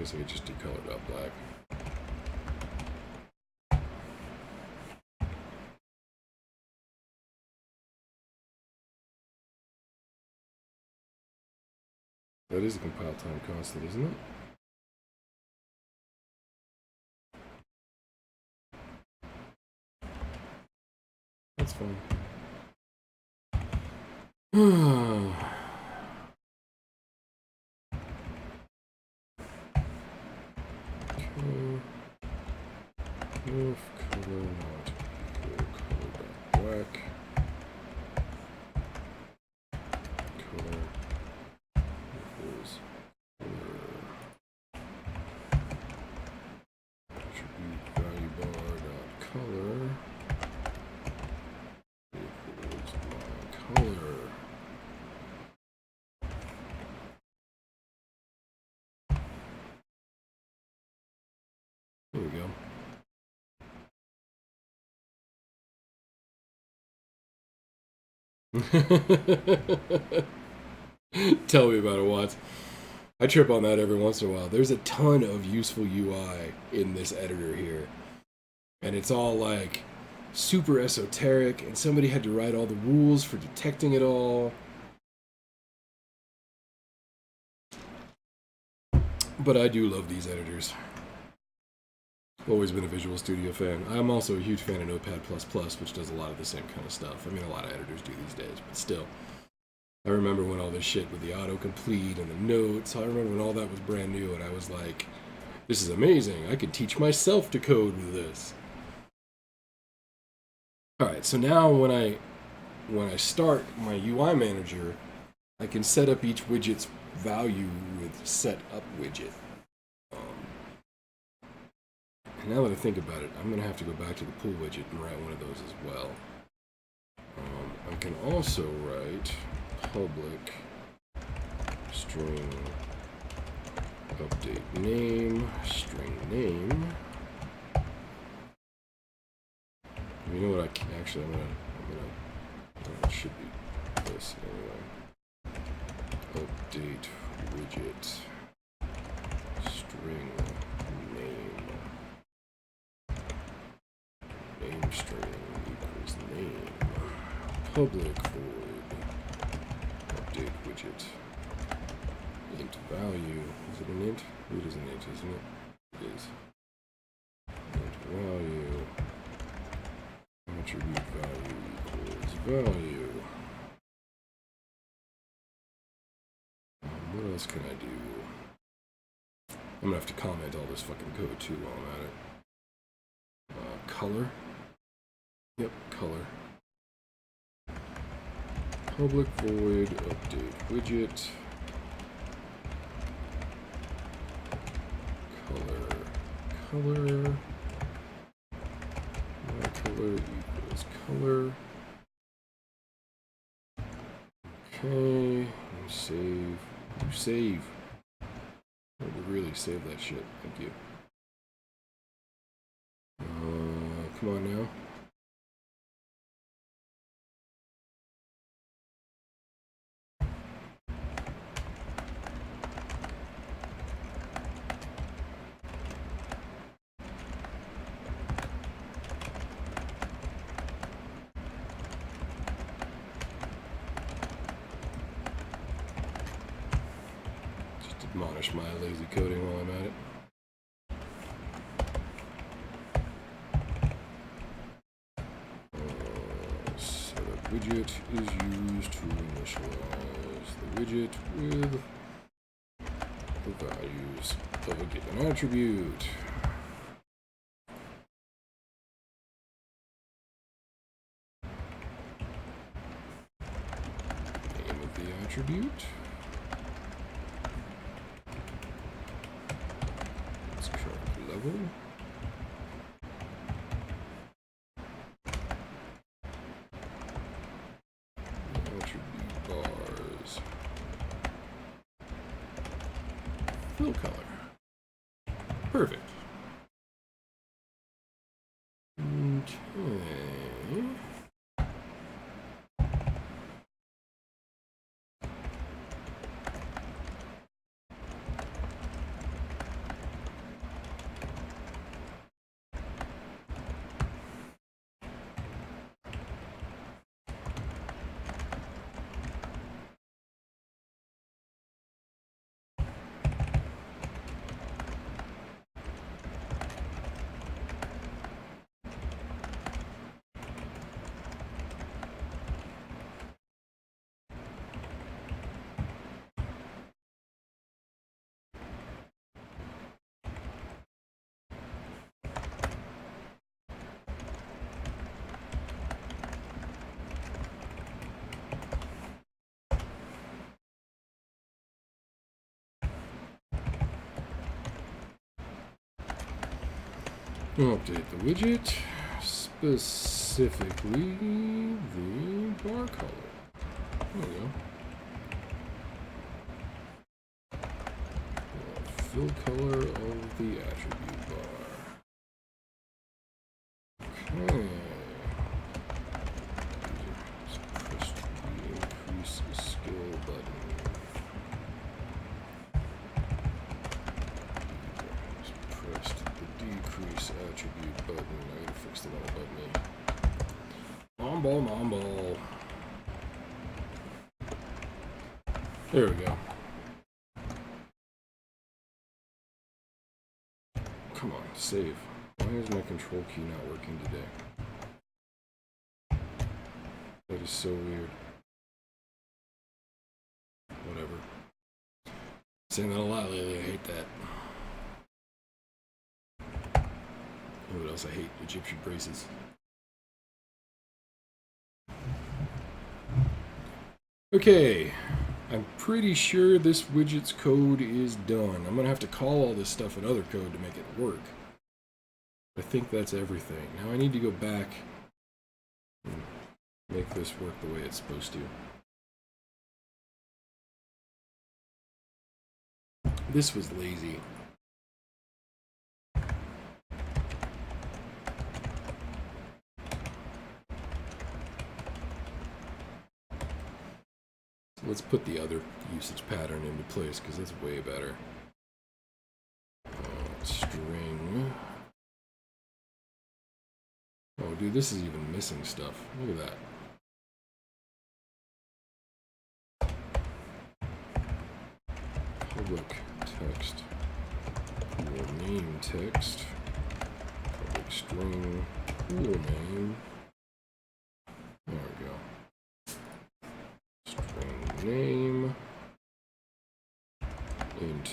guess I could just decolor dot black. That is a compile time constant, isn't it? That's fine. Okay. If color not equal color dot black. Color equals attribute value bar dot color equals my color. There we go. Tell me about it, Watts. I trip on that every once in a while. There's a ton of useful UI in this editor here. And it's all like super esoteric, and somebody had to write all the rules for detecting it all. But I do love these editors. Always been a Visual Studio fan. I'm also a huge fan of Notepad++, which does a lot of the same kind of stuff. I mean, a lot of editors do these days, but still. I remember when all this shit with the autocomplete and the notes, I remember when all that was brand new, and I was like, this is amazing. I could teach myself to code with this. Alright, so now when I start my UI manager, I can set up each widget's value with set up widget. And now that I think about it, I'm going to have to go back to the pool widget and write one of those as well. I can also write public string update name, string name. You know what? I'm gonna. It should be this anyway. Update widget string name. Name string equals name. Public void update widget int value. Is it an int? It is an int, isn't it? It is. Int value. Attribute value equals value. What else can I do? I'm gonna have to comment all this fucking code too while I'm at it. Color. Yep, color. Public void update widget. Color. My color equals color. Okay, save. You save. I would really save that shit. Thank you. Come on now. Just admonish my lazy coding while I'm at it. Widget is used to initialize the widget with the values of a given attribute. Name of the attribute. Its current level. Fill color. Perfect. Okay. Update the widget, specifically the bar color. There we go. Fill color of the attribute bar. Okay. Press the increase skill button. Pressed the decrease attribute button. I gotta fix the one above me. Mom ball. There we go. Come on, save. Why is my control key not working today? That is so weird. Whatever. Saying that a lot lately, I hate that. You know what else I hate? Egyptian braces. Okay. I'm pretty sure this widget's code is done. I'm gonna have to call all this stuff in other code to make it work. I think that's everything. Now I need to go back and make this work the way it's supposed to. This was lazy. Let's put the other usage pattern into place because that's way better. String. Oh, dude, this is even missing stuff. Look at that. Public text. Pool name text. Public string. Pool name. There we go. Name int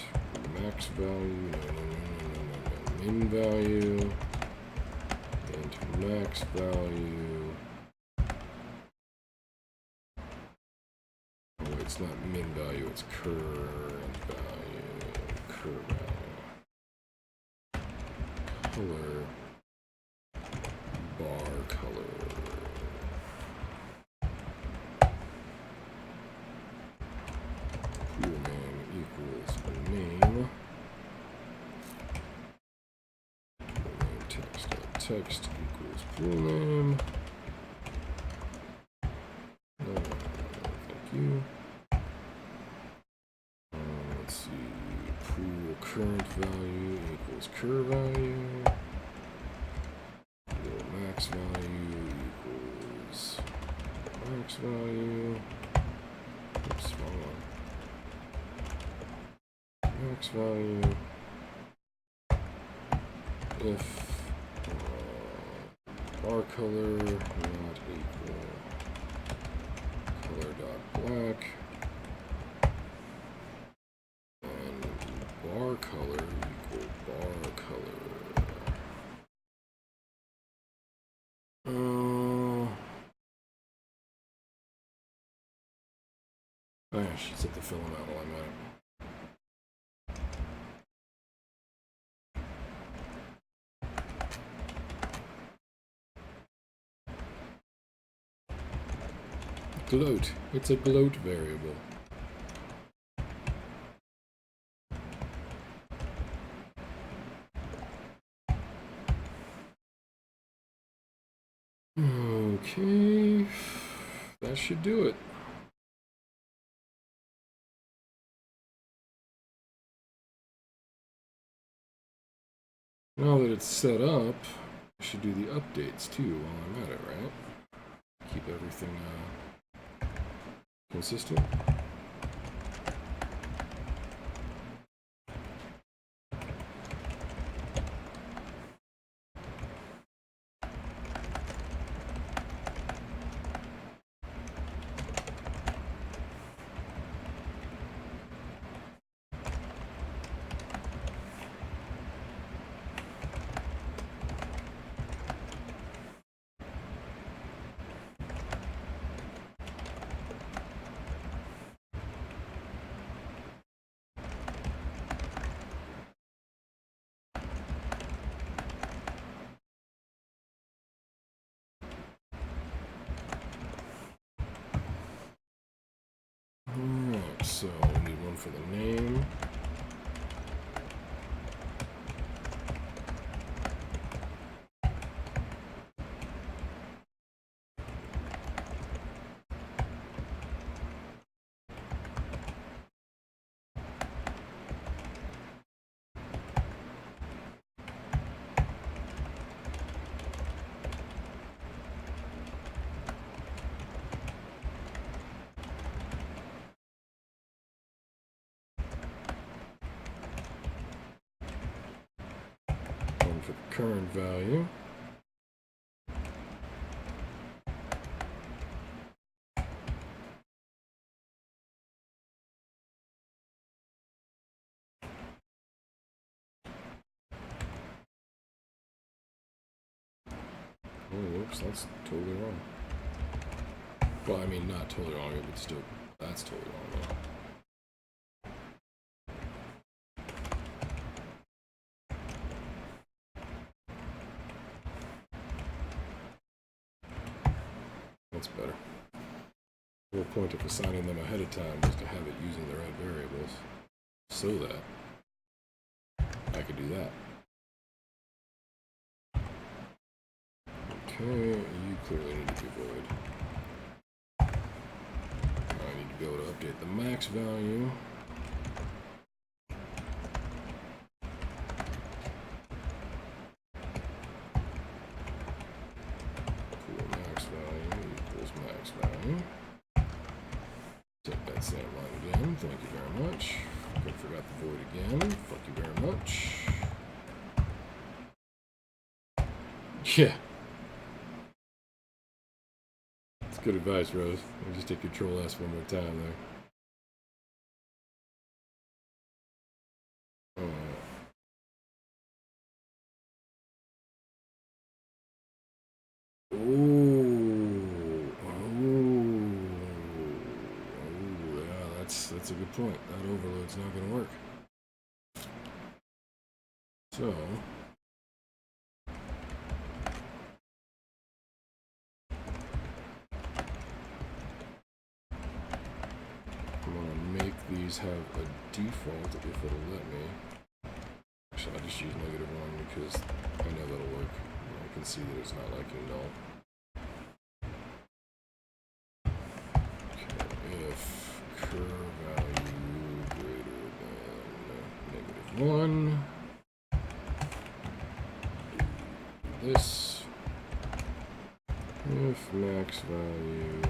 max value, no, min value, int max value. Oh, it's not min value, it's current value, color, bar color. Pool name equals name. Pool name text equals pool name. Thank you. Let's see. Pool current value equals cur value. Pool max value equals max value. Oops, wrong one. Max value if bar color not equal color dot black and bar color equal bar color. I should set the fill amount while I'm at it. Gloat. It's a gloat variable. Okay. That should do it. Now that it's set up, I should do the updates too while I'm at it, right? Keep everything consistent. So we need one for the name. For the current value. Oh, whoops, that's totally wrong. Well, I mean, not totally wrong, but still, that's totally wrong, though. That's better. The whole point of assigning them ahead of time was to have it using the right variables so that I could do that. Okay, you clearly need to be void. I need to be able to update the max value. Take that same line again. Thank you very much. I forgot the void again. Fuck you very much. Yeah. That's good advice, Rose. I'll just take Control S one more time there. That's a good point. That overload's not going to work. So, I'm going to make these have a default if it'll let me. Actually, I'll just use -1 because I know that'll work. I can see that it's not liking null. Okay, if curve value greater than -1, this. If max value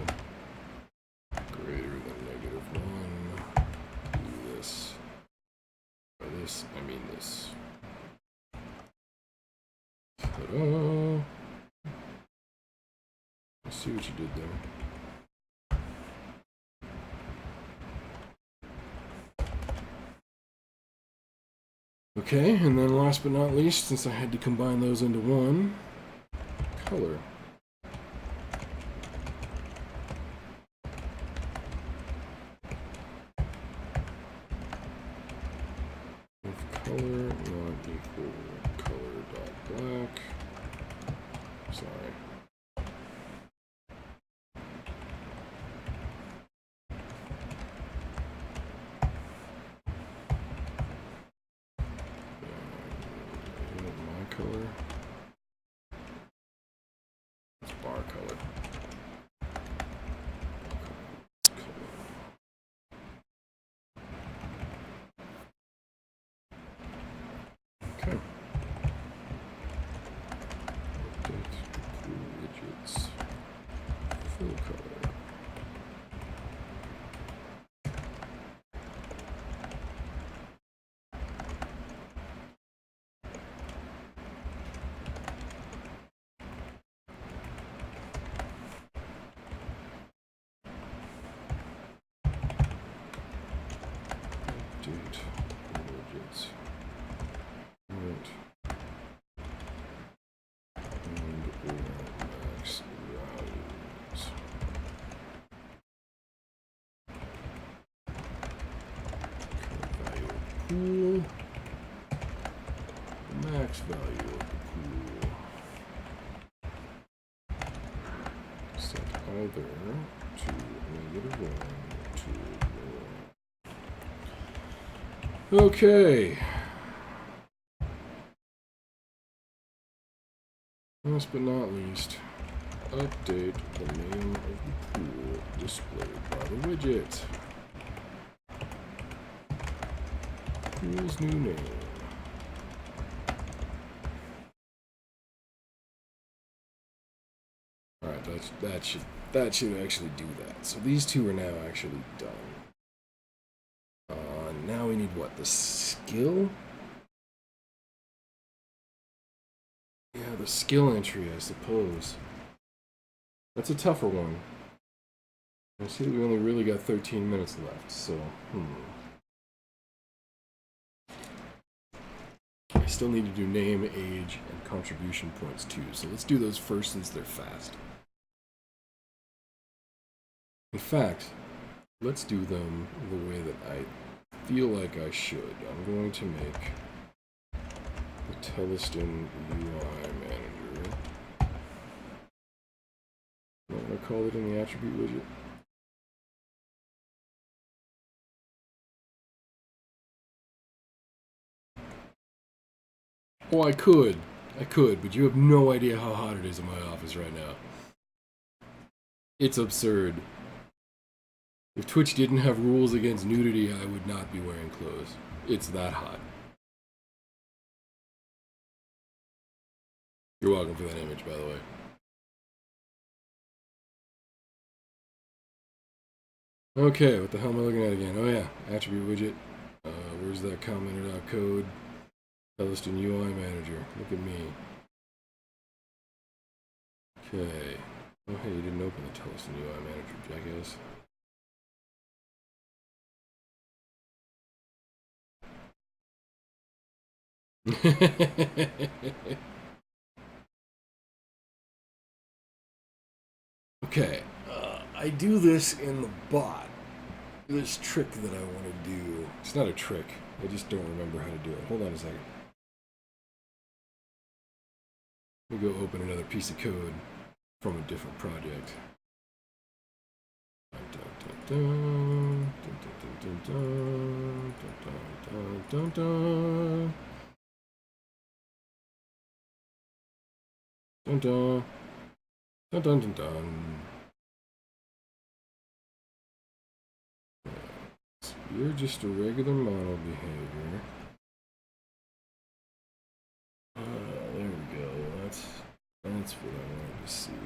greater than -1, do this. By this, I mean this. Ta-da! Let's see what you did there. Okay, and then last but not least, since I had to combine those into one, color. If color not equal color dot black. Sorry. Color. It's bar color. Okay. Update cool widgets. Full color. Update widgets. Right. And or max values. Value of pool. Max value of the pool. Set either to -1 to 1. Okay. Last but not least, update the name of the pool displayed by the widget. Pool's new name. Alright, that should actually do that. So these two are now actually done. Now we need what? The skill? Yeah, the skill entry, I suppose. That's a tougher one. I see that we only really got 13 minutes left, so, I still need to do name, age, and contribution points too, so let's do those first since they're fast. In fact, let's do them the way that I feel like I should. I'm going to make the Theleston UI manager. What do I call it in the attribute widget? Oh, I could, but you have no idea how hot it is in my office right now. It's absurd. If Twitch didn't have rules against nudity, I would not be wearing clothes. It's that hot. You're welcome for that image, by the way. Okay, what the hell am I looking at again? Oh yeah, attribute widget. Where's that commenter.code? Theleston UI manager. Look at me. Okay. Oh hey, you didn't open the Theleston UI manager, jackass. Okay, I do this in the bot. This trick that I want to do. It's not a trick. I just don't remember how to do it. Hold on a second. Let me go open another piece of code from a different project. Dun dun. Dun dun dun dun. So you're just a regular model behavior. There we go. That's what I wanted to see.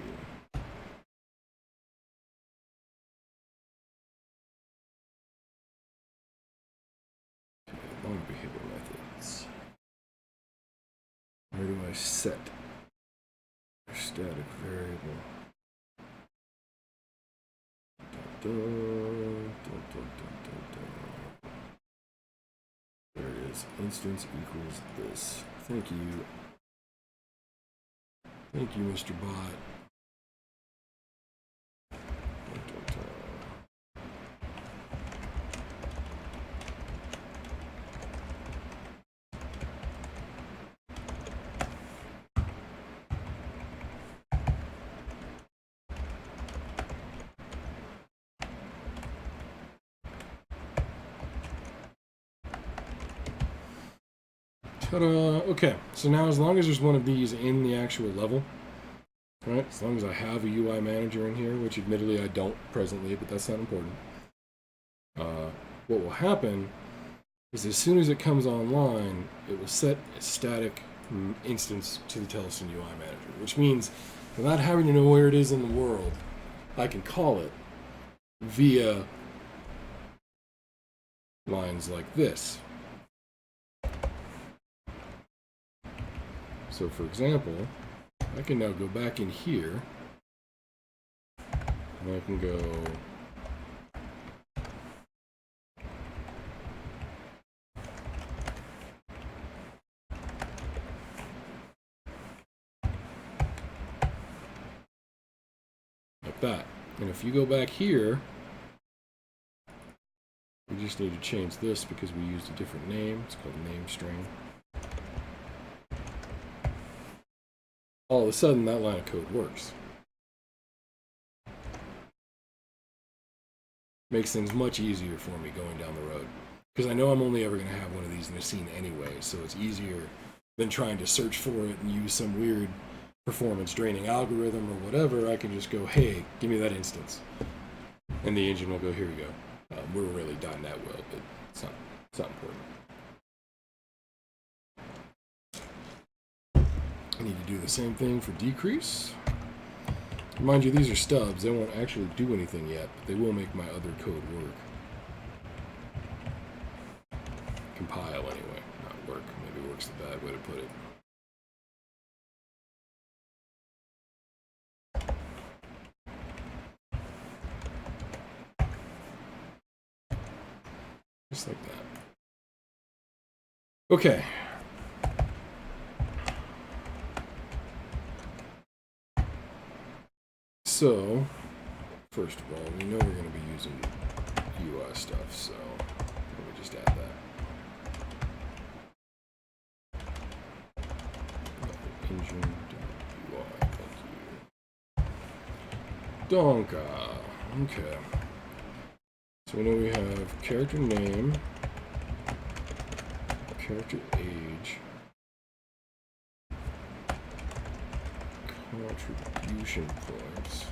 Okay, model behavior methods. Where do I set a static variable? There it is. Instance equals this. Thank you. Thank you, Mr. Bot. Ta-da! Okay, so now as long as there's one of these in the actual level, right? As long as I have a UI manager in here, which admittedly I don't presently, but that's not important. What will happen is as soon as it comes online, it will set a static instance to the Theleston UI manager, which means without having to know where it is in the world, I can call it via lines like this. So for example, I can now go back in here and I can go like that. And if you go back here, we just need to change this because we used a different name. It's called name string. All of a sudden, that line of code works. Makes things much easier for me going down the road. Because I know I'm only ever going to have one of these in a scene anyway, so it's easier than trying to search for it and use some weird performance draining algorithm or whatever. I can just go, hey, give me that instance. And the engine will go, here you go. We're really .NET will, but it's not important. I need to do the same thing for decrease. Mind you, these are stubs. They won't actually do anything yet, but they will make my other code work. Compile anyway, not work. Maybe work's the bad way to put it. Just like that. Okay. So, first of all, we know we're going to be using UI stuff, so let me just add that. Engine.ui, thank you. Donka. Okay. So we know we have character name, character age, contribution points.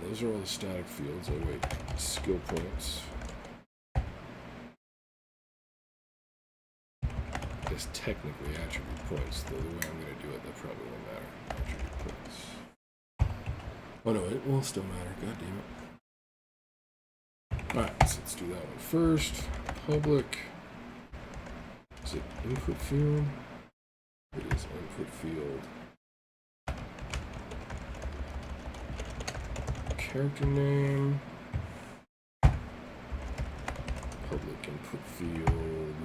Those are all the static fields. Oh wait, skill points. I guess technically attribute points, though the way I'm going to do it, that probably won't matter. Attribute points. Oh no, it will still matter. God damn it. Alright, so let's do that one first. Public. Is it input field? It is input field. Character name. Public input field.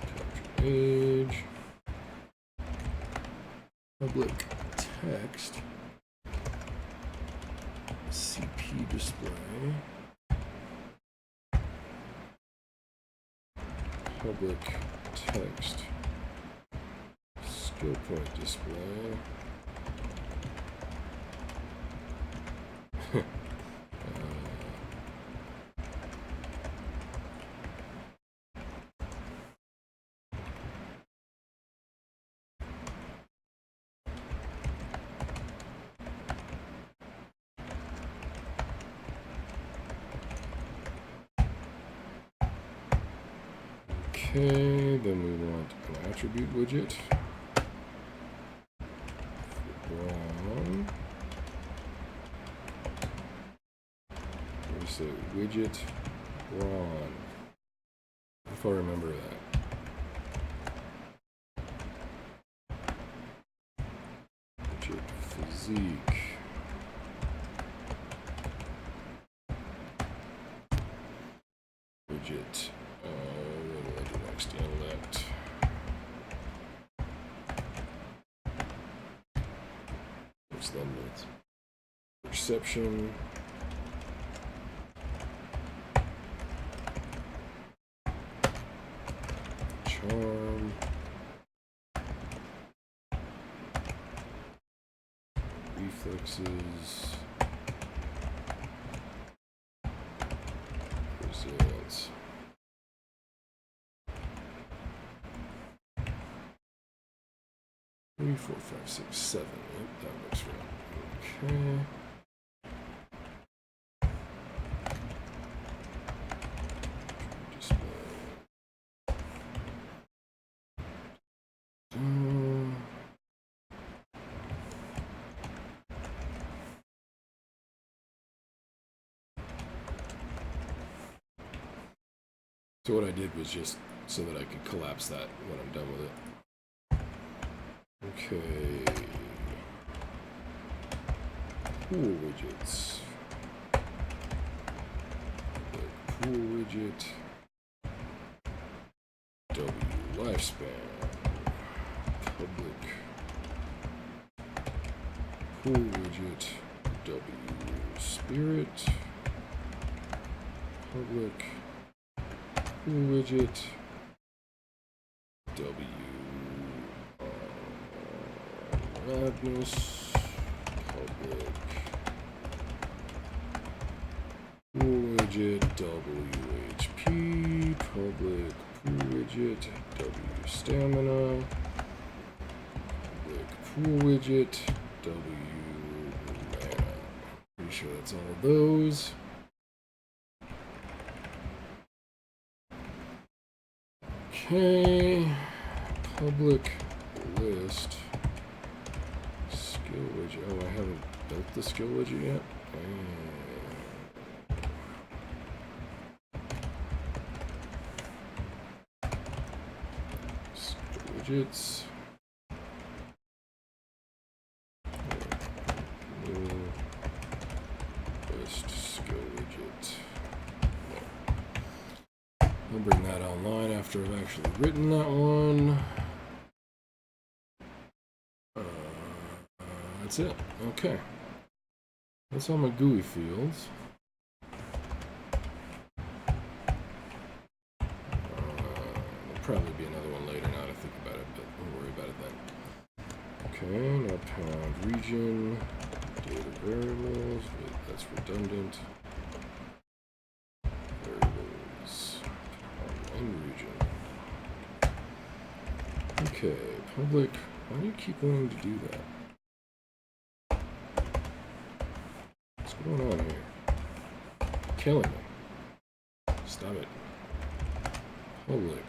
Character age. Public text. CP display. Public text. Skill point display. Okay, then we want an attribute widget. Wrong. We say widget wrong. If I remember that. Widget physique. Widget. Elect. Which then needs perception. Charm. Reflexes. Resilience. 3, 4, 5, 6, 7. Yep, that looks right. Okay. Display. So what I did was just so that I could collapse that when I'm done with it. Okay. Pool widgets. Pool widget. W lifespan. Public. Pool widget. W spirit. Public. Pool widget. W madness. Public. widget WHP, public pool widget W stamina, public pool widget W mana. Pretty sure that's all of those. Okay, public list skill widget. Oh, I haven't built the skill widget yet. Skill widgets. New list skill widget. I'll bring that online after I've actually written that one. That's it. Okay. That's all my GUI fields. There'll probably be another one later now to think about it, but don't worry about it then. Okay, now pound region, data variables. Wait, that's redundant. Variables, pound region. Okay, public. Why do you keep wanting to do that? What's going on here? Killing me. Stop it. Public.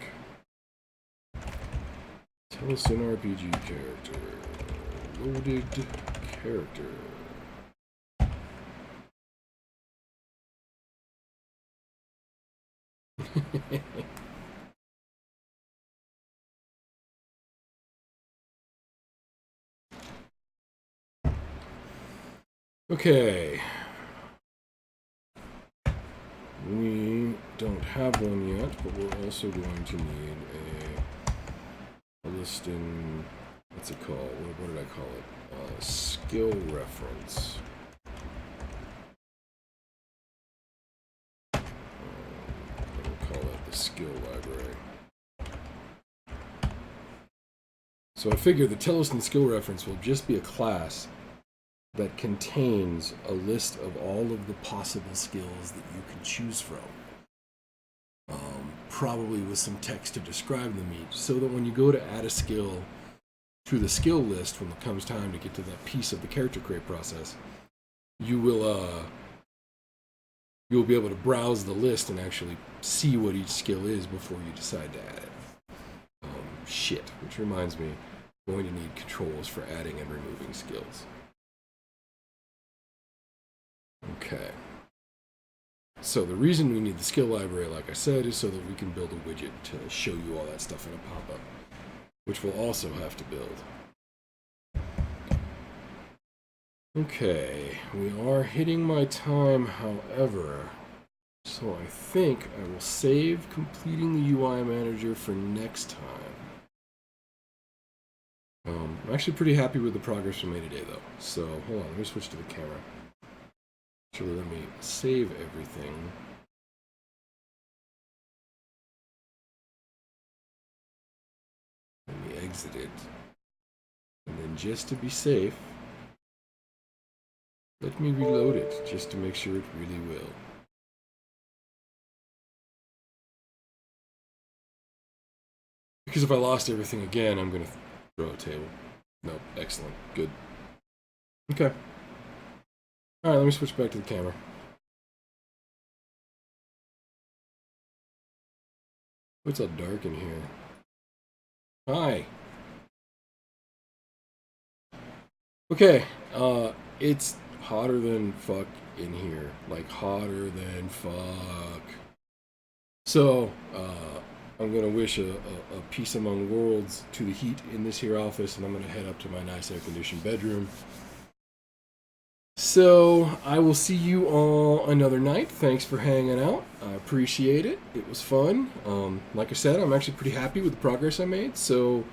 Theleston RPG character. Loaded character. Okay. We don't have one yet, but we're also going to need a Theleston, what's it called? What did I call it? Skill reference. We'll call that the skill library. So I figure the Theleston skill reference will just be a class that contains a list of all of the possible skills that you can choose from. Probably with some text to describe them each, so that when you go to add a skill to the skill list, when it comes time to get to that piece of the character create process, you'll be able to browse the list and actually see what each skill is before you decide to add it. Which reminds me, I'm going to need controls for adding and removing skills. Okay. So the reason we need the skill library, like I said, is so that we can build a widget to show you all that stuff in a pop-up, which we'll also have to build. Okay, we are hitting my time, however, so I think I will save completing the UI manager for next time. I'm actually pretty happy with the progress we made today, though. So, hold on, let me switch to the camera. Actually, let me save everything. Let me exit it. And then just to be safe, let me reload it, just to make sure it really will. Because if I lost everything again, I'm going to throw a table. Nope, excellent, good. Okay. Alright, let me switch back to the camera. It's all dark in here. Hi. Okay, it's hotter than fuck in here. Like, hotter than fuck. So, I'm gonna wish a peace among worlds to the heat in this here office, and I'm gonna head up to my nice air-conditioned bedroom. So, I will see you all another night. Thanks for hanging out. I appreciate it. It was fun. Like I said, I'm actually pretty happy with the progress I made. So,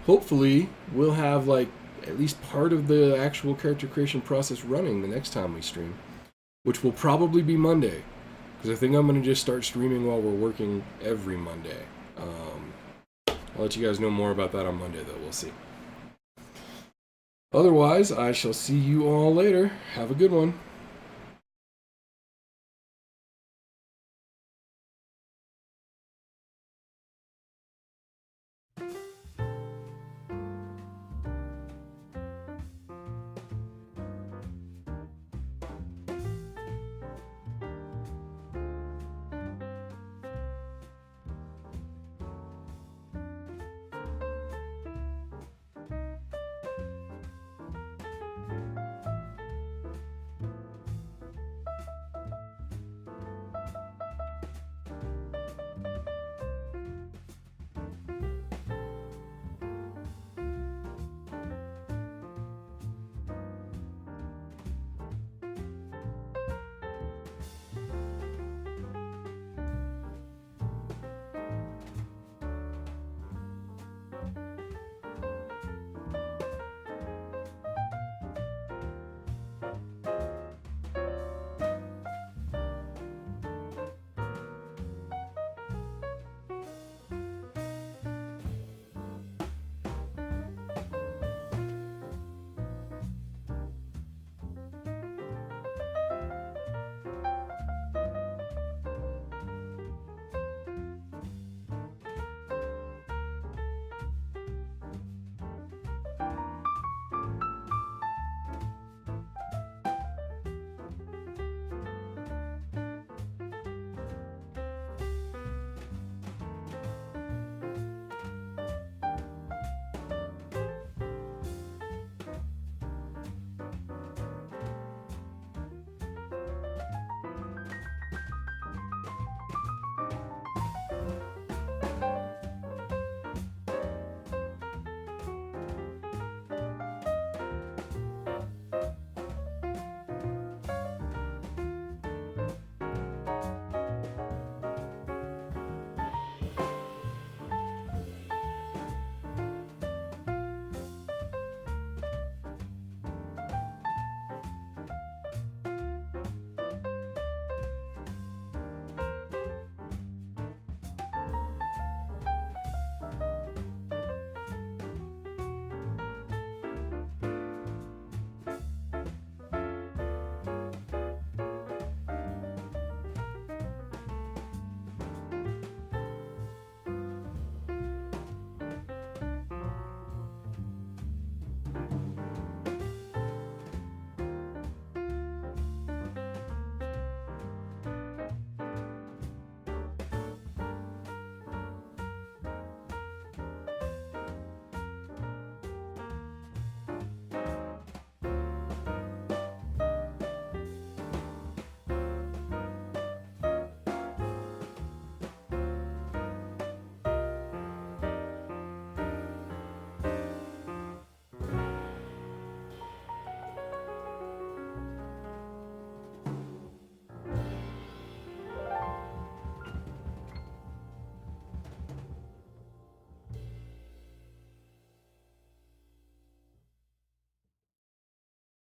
hopefully, we'll have, like, at least part of the actual character creation process running the next time we stream. Which will probably be Monday. Because I think I'm going to just start streaming while we're working every Monday. I'll let you guys know more about that on Monday, though. We'll see. Otherwise, I shall see you all later. Have a good one.